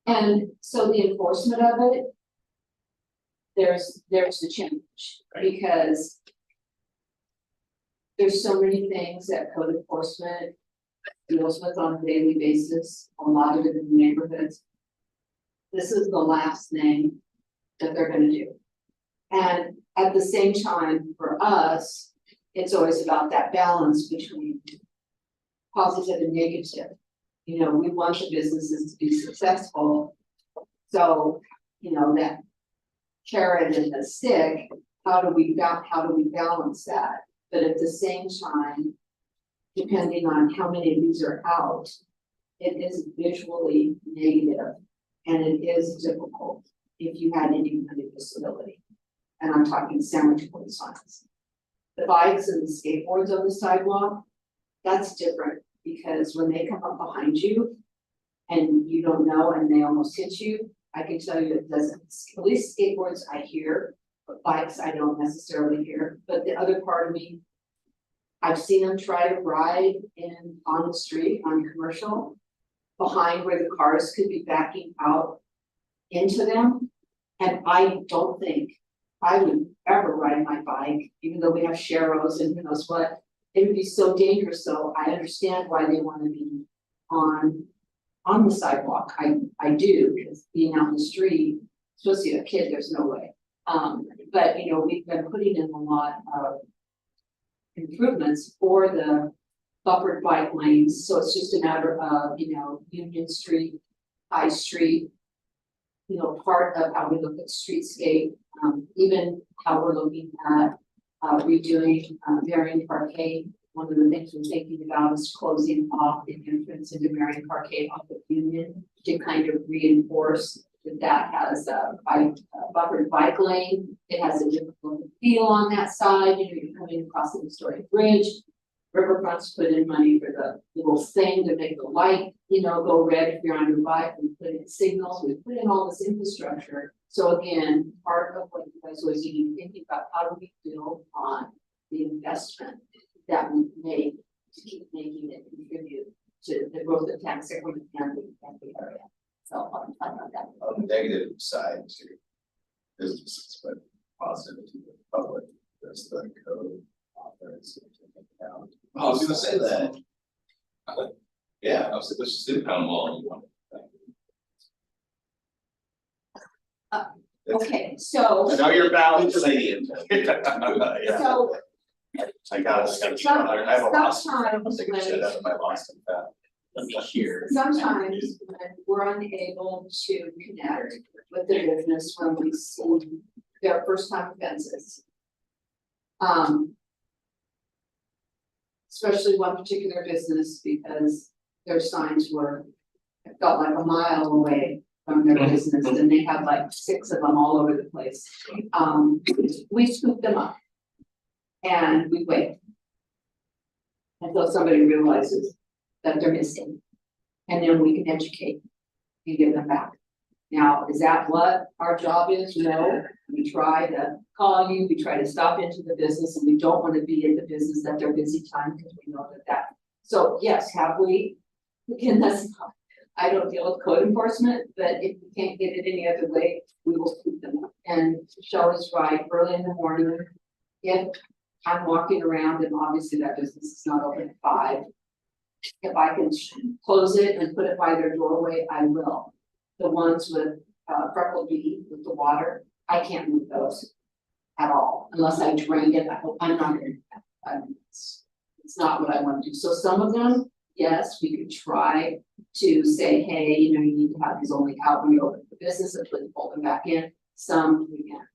And so the enforcement of it, there's the challenge, because there's so many things that code enforcement deals with on a daily basis, a lot of it in the neighborhoods. This is the last thing that they're gonna do. And at the same time, for us, it's always about that balance between positive and negative. You know, we want the businesses to be successful. So, you know, that carrot and the stick, how do we balance that? But at the same time, depending on how many of these are out, it is visually negative, and it is difficult if you had any kind of disability. And I'm talking sandwich board signs. The bikes and the skateboards on the sidewalk, that's different, because when they come up behind you and you don't know and they almost hit you, I can tell you it doesn't, at least skateboards I hear, but bikes I don't necessarily hear. But the other part of me, I've seen them try to ride on the street, on commercial, behind where the cars could be backing out into them. And I don't think I would ever ride my bike, even though we have Sharrows and who knows what. It would be so dangerous. So I understand why they want to be on the sidewalk. I do, because being out in the street, especially a kid, there's no way. But you know, we've been putting in a lot of improvements for the buffered bike lanes. So it's just a matter of, you know, Union Street, High Street, you know, part of how we look at streetscape, even how we're looking at redoing Marion Parkway. One of the things we're thinking about is closing off the entrance into Marion Parkway off of Union to kind of reinforce that has a buffered bike lane. It has a different look and feel on that side, you know, you're coming across the historic bridge. Riverfront's put in money for the little thing to make the light, you know, go red if you're on your bike. We put in signals, we put in all this infrastructure. So again, part of what you guys was even thinking about, how do we build on the investment that we made to keep making it contribute to the growth of tax equity and the area. So I'll talk about that. On the negative side to businesses, but positive to the public, there's the code authors. I was gonna say that. Yeah, I was like, let's just impound them all. Okay, so. I know you're balancing. Yeah. So I got it. I have a loss. I'm sometimes taking when, shit out of my loss in that. Here. sometimes when we're unable to connect with the business when we see their first time offenses. Especially one particular business because their signs were, it felt like a mile away from their business and they had like 6 of them all over the place. We scoop them up. And we wait. Until somebody realizes that they're missing. And then we can educate and give them back. Now, is that what our job is? No, we try to call you, we try to stop into the business and we don't want to be in the business at their busy time because we know that. So yes, have we? Again, that's, I don't deal with code enforcement, but if we can't get it any other way, we will scoop them up. And Michelle is right, early in the morning, if I'm walking around and obviously that business is not open at 5. If I can close it and put it by their doorway, I will. The ones with freckle bee with the water, I can't move those at all unless I drain it. I'm not gonna, it's not what I want to do. So some of them, yes, we could try to say, hey, you know, you need to have these only out when you open the business and pull them back in. Some we can.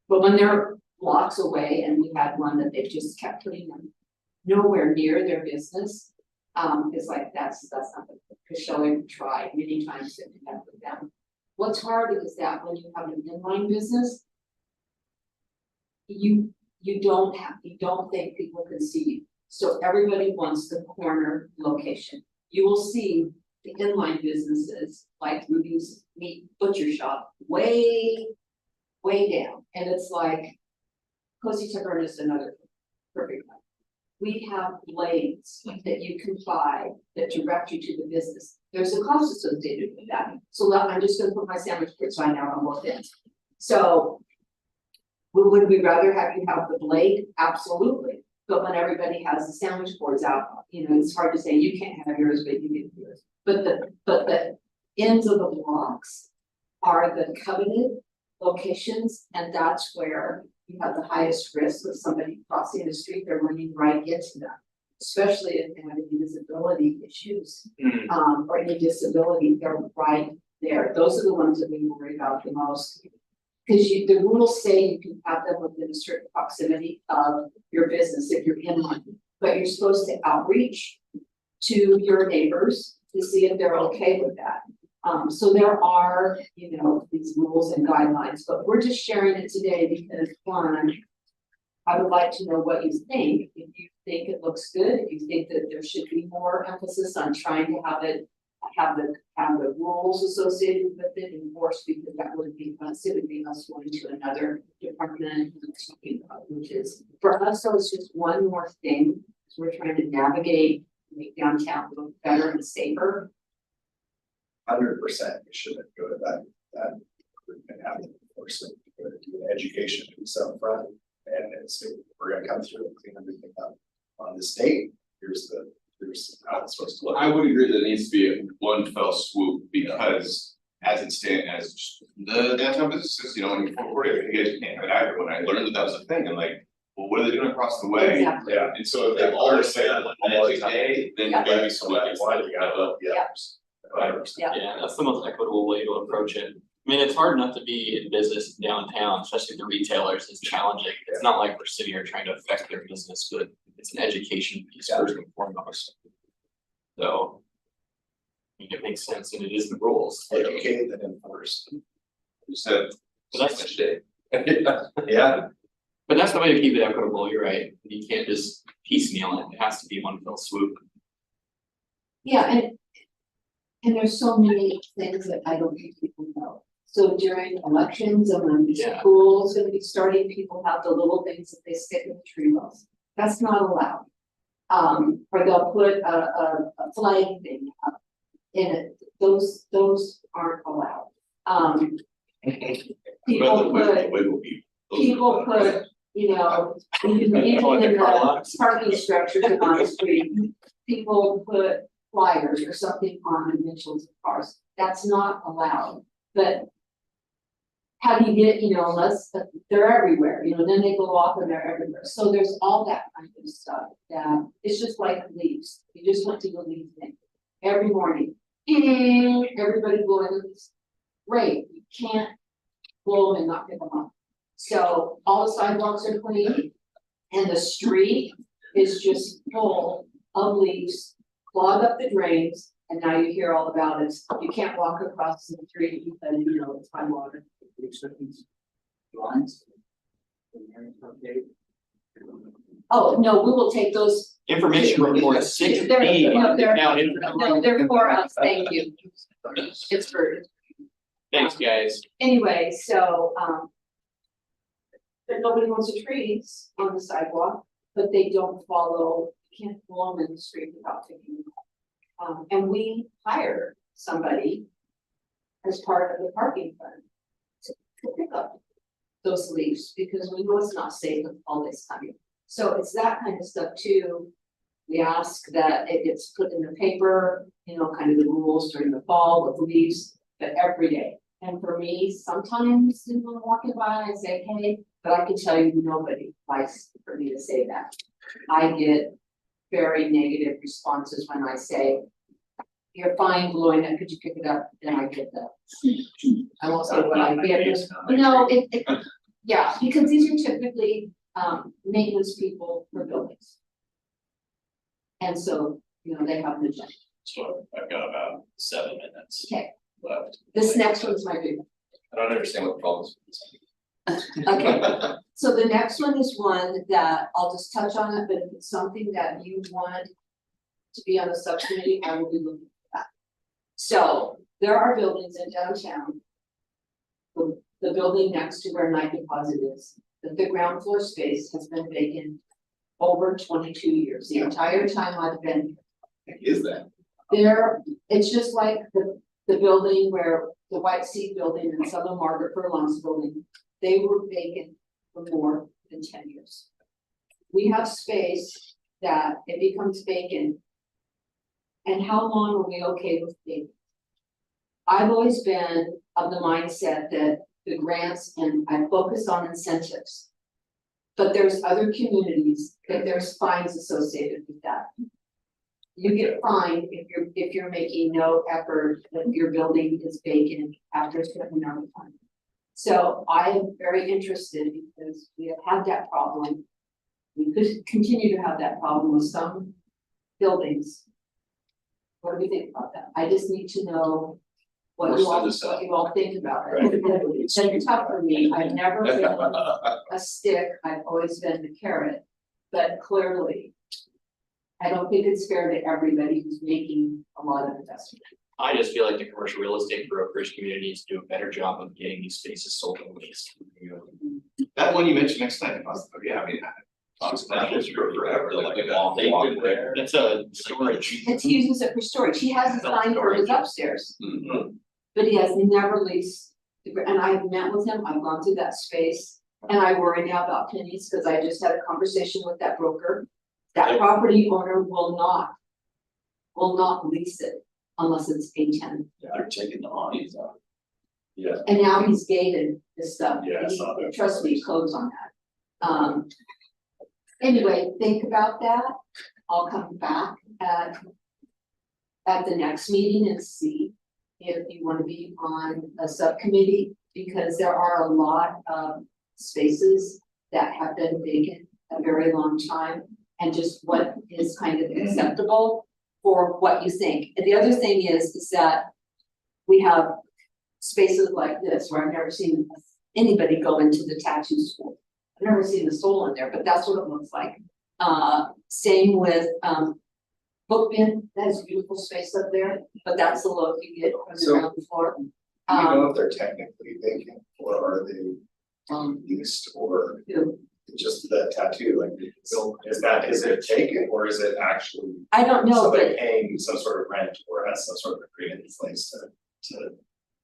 But when they're blocks away and we had one that they just kept putting them nowhere near their business. It's like that's not the showing tried many times to connect with them. What's hard is that when you have an inline business, you don't think people can see you. So everybody wants the corner location. You will see the inline businesses like Ruby's Meat Butcher Shop way down. And it's like Cozy Tavern is another perfect one. We have blades that you can buy that direct you to the business. There's a cost associated with that. So I'm just gonna put my sandwich kit sign out on both ends. So would we rather have you have the blade? Absolutely. But when everybody has the sandwich boards out, you know, it's hard to say you can't have yours, but you get yours. But the ends of the blocks are the coveted locations, and that's where you have the highest risk of somebody crossing the street, they're running right into them. Especially if they have any disability issues, or any disability, they're right there. Those are the ones that we worry about the most. Because the rules say you can have them within a certain proximity of your business if you're in one, but you're supposed to outreach to your neighbors to see if they're okay with that. So there are, you know, these rules and guidelines, but we're just sharing it today because one, I would like to know what you think. If you think it looks good, if you think that there should be more emphasis on trying to have the rules associated with it enforced, because that would be us, it would be us going to another department, which is for us, so it's just one more thing. We're trying to navigate, make downtown look better and safer. 100%, we shouldn't go to that group and have them force them to do an education piece up front. And it's, we're gonna come through and clean everything up on this date. Here's how it's supposed to look. I would agree that it needs to be a one fell swoop because as it stands, as the downtown businesses, you know, in Fort Worth, you guys can't have it. When I learned that was a thing, I'm like, well, what are they doing across the way? Exactly. Yeah, and so if they all are saying like magic day, then Yeah. maybe somebody gets Why like, you gotta, Yeah. 100%. Yeah, that's the most equitable way to approach it. I mean, it's hard enough to be in business downtown, especially the retailers, it's challenging. It's not like we're sitting here trying to affect their business, but it's an education piece first and foremost. So. mean, it makes sense and it is the rules. Educate and enforce. You said. But that's- much day. Yeah, But that's the way to keep it equitable, you're right, you can't just piecemeal it, it has to be one fell swoop. Yeah, and there's so many things that I don't think people know. So during elections and when the Yeah. school's gonna be starting, people have the little things that they stick in the tree wells. That's not allowed. Or they'll put a flag thing up in it, those aren't allowed. People put, you know, even in the parking structures on the street, people put flyers or something on the windshields of cars, that's not allowed, but how do you get, you know, unless they're everywhere, you know, then they go off and they're everywhere, so there's all that kind of stuff, that it's just like leaves, you just want to go leave thing every morning. Everybody blowing leaves, great, you can't blow them and not pick them up. So all the sidewalks are clean and the street is just full of leaves, clog up the drains, and now you hear all about it. You can't walk across the street because, you know, it's high water. Oh, no, we will take those. Information report 6B. They're for us, thank you. It's for, Thanks, guys. anyway, so, but nobody wants the trees on the sidewalk, but they don't follow, you can't blow them in the street without taking them out. And we hire somebody as part of the parking fund to pick up those leaves, because we know it's not safe with all this coming. So it's that kind of stuff too. We ask that it gets put in the paper, you know, kind of the rules during the fall with leaves, but every day. And for me, sometimes, you know, walking by, I say, hey, but I can tell you, nobody likes for me to say that. I get very negative responses when I say, you're fine blowing it, could you pick it up? Then I get that. I won't say what I get, no, yeah, because these are typically, maintenance people for buildings. And so, you know, they have the job. so I've got about 7 minutes Okay, left. this next one's my big one. I don't understand what the problem is. Okay, so the next one is one that I'll just touch on it, but if it's something that you want to be on the subcommittee, I will be looking for that. So there are buildings in downtown. The building next to where Night Deposit is, the ground floor space has been vacant over 22 years, the entire time I've been Is that? there. It's just like the building where the White Seat building and some of Margaret Furlong's building, they were vacant for more than 10 years. We have space that it becomes vacant. And how long are we okay with vacant? I've always been of the mindset that the grants, and I focus on incentives. But there's other communities that there's fines associated with that. You get fined if you're making no effort, that your building is vacant after a certain amount of time. So I am very interested because we have had that problem. We could continue to have that problem with some buildings. What do we think about that? I just need to know what you all think about it. It's tough for me. I've never been a stick. I've always been the carrot. But clearly, I don't think it's fair to everybody who's making a lot of investment. I just feel like the commercial real estate brokerage community needs to do a better job of getting these spaces sold and leased. that one you mentioned next time, yeah, I mean. Talks about this for forever, like a long walk there. That's a storage. And he uses it for storage. He has a sign for his upstairs, Mhm. but he has never leased. And I've met with him. I've gone through that space. And I worry now about pennies because I just had a conversation with that broker. That property owner will not lease it unless it's a tenant. Yeah, they're taking the awnings out. Yeah. And now he's gated this stuff. Yeah, I And saw that. trust me, codes on that. Anyway, think about that. I'll come back at the next meeting and see if you want to be on a subcommittee, because there are a lot of spaces that have been vacant a very long time. And just what is kind of acceptable for what you think. And the other thing is that we have spaces like this where I've never seen anybody go into the tattoo school. I've never seen a soul in there, but that's what it looks like. Same with, Book Bin, that is a beautiful space up there, but that's the look you get from the So- ground floor. Do you know if they're technically vacant or are they leased or just the tattoo, like, is it taken or is it actually I don't know, but somebody paying some sort of rent or has some sort of agreement in place to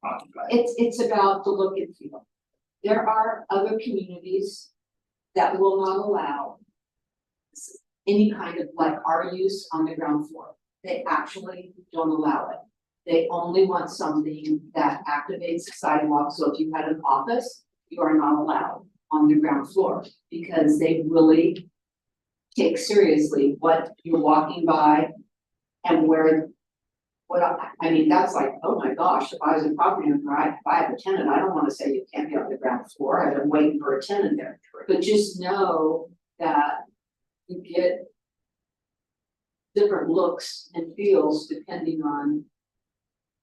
occupy? it's about the look and feel. There are other communities that will not allow any kind of like our use on the ground floor. They actually don't allow it. They only want something that activates the sidewalk, so if you had an office, you are not allowed on the ground floor. Because they really take seriously what you're walking by and where. I mean, that's like, oh my gosh, if I was a property owner, if I have a tenant, I don't wanna say you can't be on the ground floor, I've been waiting for a tenant there. But just know that you get different looks and feels depending on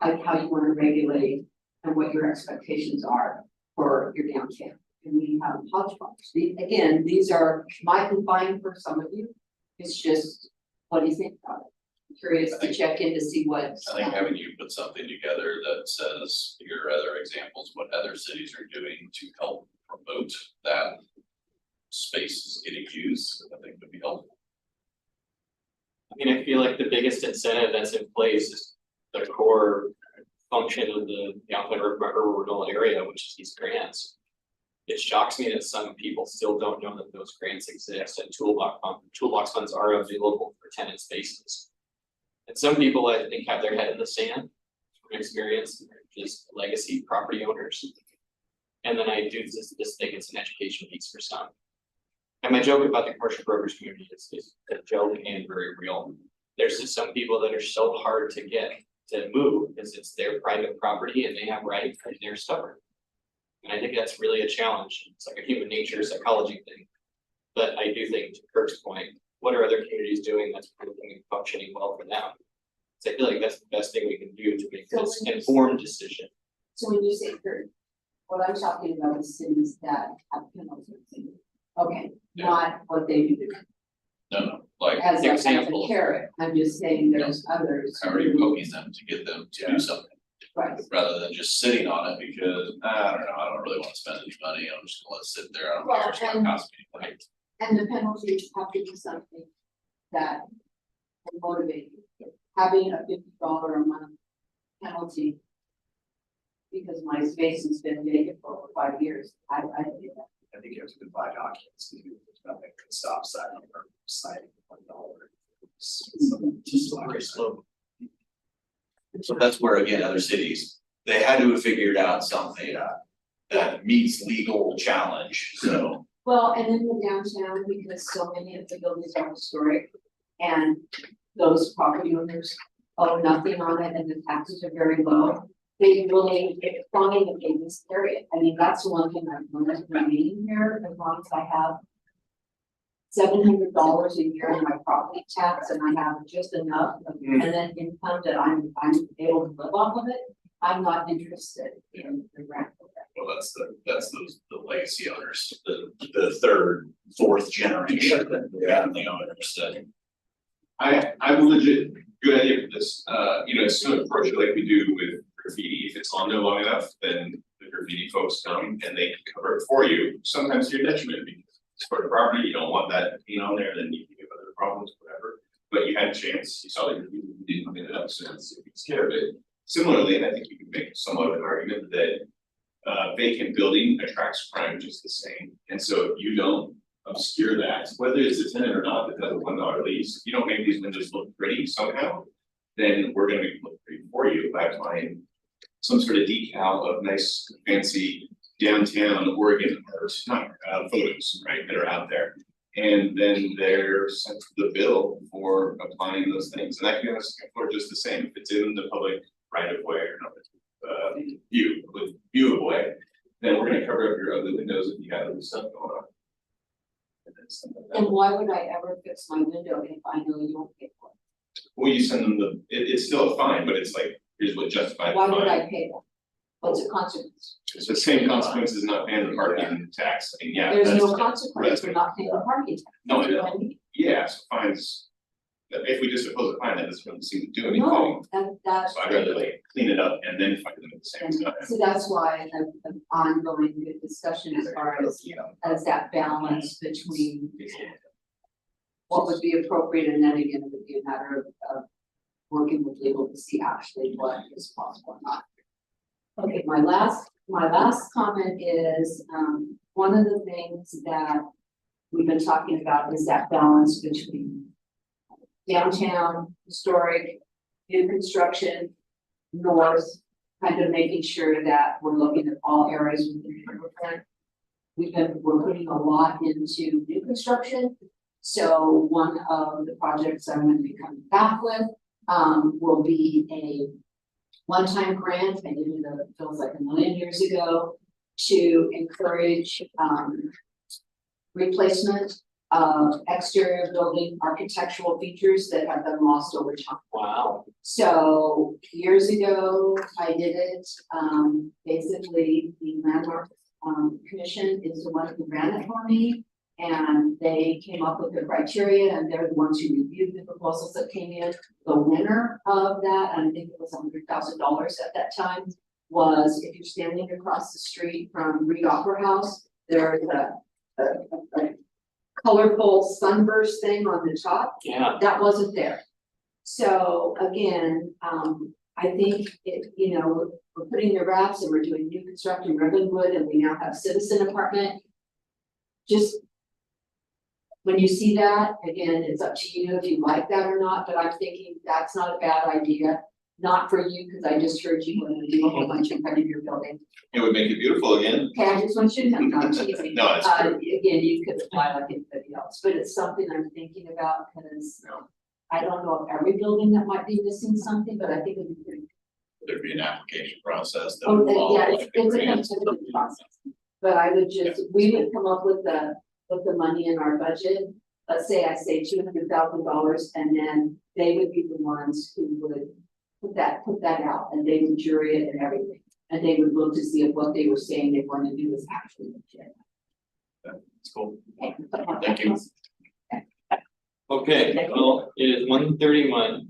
like how you wanna regulate and what your expectations are for your downtown. And we have hodgepodge. Again, these might be fine for some of you. It's just, what do you think about it? I'm curious to check in to see what. I think having you put something together that says, here are other examples, what other cities are doing to help promote that space is getting used, I think would be helpful. I mean, I feel like the biggest incentive that's in place is the core function of the downtown rural area, which is these grants. It shocks me that some people still don't know that those grants exist and toolbox funds are available for tenant spaces. And some people, I think, have their head in the sand from experience, they're just legacy property owners. And then I do just think it's an education piece for some. And my joke about the commercial brokers community is a joke and very real. There's just some people that are so hard to get to move because it's their private property and they have rights and they're stubborn. And I think that's really a challenge. It's like a human nature psychology thing. But I do think, to Kirk's point, what are other communities doing that's working and functioning well for them? So I feel like that's the best thing we can do to make this informed decision. So when you say Kurt, what I'm talking about is cities that have penalties. Okay, Yeah. not what they do No, like, as a example. carrot. I'm just saying there's others. how are you who- poking them to get them to do something, Right, rather than just sitting on it because, I don't know, I don't really wanna spend any money, I'm just gonna let it sit there, I don't Well, care, it's gonna and- cost me. Right. and the penalties have to be something that can motivate you. Having a $50 a month penalty because my space has been vacant for over 5 years, I do that. I think you have to divide occupancy, there's nothing that stops that number, citing $1. Just slippery slope. So that's where, again, other cities, they had to have figured out something that meets legal challenge, so. Well, and in the downtown, because so many of the buildings are historic and those property owners owe nothing on it and the taxes are very low. They really, it's finding a business area. I mean, that's one thing I've learned remaining here, as long as I have $700 a year in my property tax and I have just enough and then income that I'm able to live off of it. I'm not interested in the rent. Well, that's the legacy owners, the third, fourth generation, family owners that. I have a legit good idea for this, it's gonna approach it like we do with graffiti, if it's on there long enough, then the graffiti folks come and they can cover it for you, sometimes to your detriment, because it's for the property, you don't want that being on there, then you can have other problems, whatever. But you had a chance, you saw the graffiti, you didn't clean it up, so it's scared of it. Similarly, and I think you can make somewhat of an argument that vacant building attracts crime just the same, and so if you don't obscure that, whether it's a tenant or not, that does a $1 lease, if you don't make these windows look pretty somehow, then we're gonna make it look pretty for you by applying some sort of decal of nice fancy downtown Oregon art, not photos, right, that are out there. And then they're sent the bill for applying those things, and that can be for just the same, if it's in the public right of way or not, view of way, then we're gonna cover up your other windows if you have other stuff going on. And then something like that. And why would I ever fix my window if I know you won't pay for it? Well, you send them it's still a fine, but it's like, here's what justifies the Why would fine. I pay that? What's the consequence? It's the same consequence as not paying the parking tax, I mean, yeah, There's that's, no consequence for not paying the parking tax. No, I know. That's what mean. yeah, so fines. If we just impose a fine, that doesn't really seem to do anything, No, that's. so I'd rather like clean it up and then fine them at the same And time. so that's why an ongoing good discussion as far as that balance between what would be appropriate, and then again, it would be a matter of working with legal to see actually what is possible or not. Okay, my last comment is, one of the things that we've been talking about is that balance between downtown, historic, new construction, north, kind of making sure that we're looking at all areas within the riverfront. We're putting a lot into new construction. So one of the projects I'm gonna be coming back with, will be a one-time grant, I did it, it feels like a million years ago, to encourage, replacement of exterior building architectural features that have been lost over time. Wow. So years ago, I did it, basically the landmark, commission is the one who ran it for me. And they came up with the criteria, and they're the ones who reviewed the proposals that came in. The winner of that, and I think it was $100,000 at that time, was if you're standing across the street from Reed Opera House, there's a colorful sunburst thing on the top. Yeah. That wasn't there. So again, I think we're putting the wraps and we're doing new construction, Ribbonwood, and we now have citizen apartment. Just when you see that, again, it's up to you if you like that or not, but I'm thinking that's not a bad idea. Not for you, because I just heard you want to do a whole bunch in front of your building. It would make it beautiful again. Okay, I just want you to know, not teasing. No, it's true. Again, you could apply like anybody else, but it's something I'm thinking about because I don't know of every building that might be missing something, but I think it'd be pretty. There'd be an application process that Oh, would follow. yeah, like the it's a grant. considerable process. But I would just, we would come up with the money in our budget. Let's say I say $200,000, and then they would be the ones who would put that out, and they would jury it and everything. And they would look to see if what they were saying they want to do is actually legit. It's cool. Okay. Thank you. Okay, well, it is 1:31.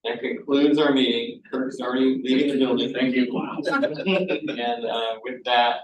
That concludes our meeting. Kirk's already leaving the building. Thank you. And with that,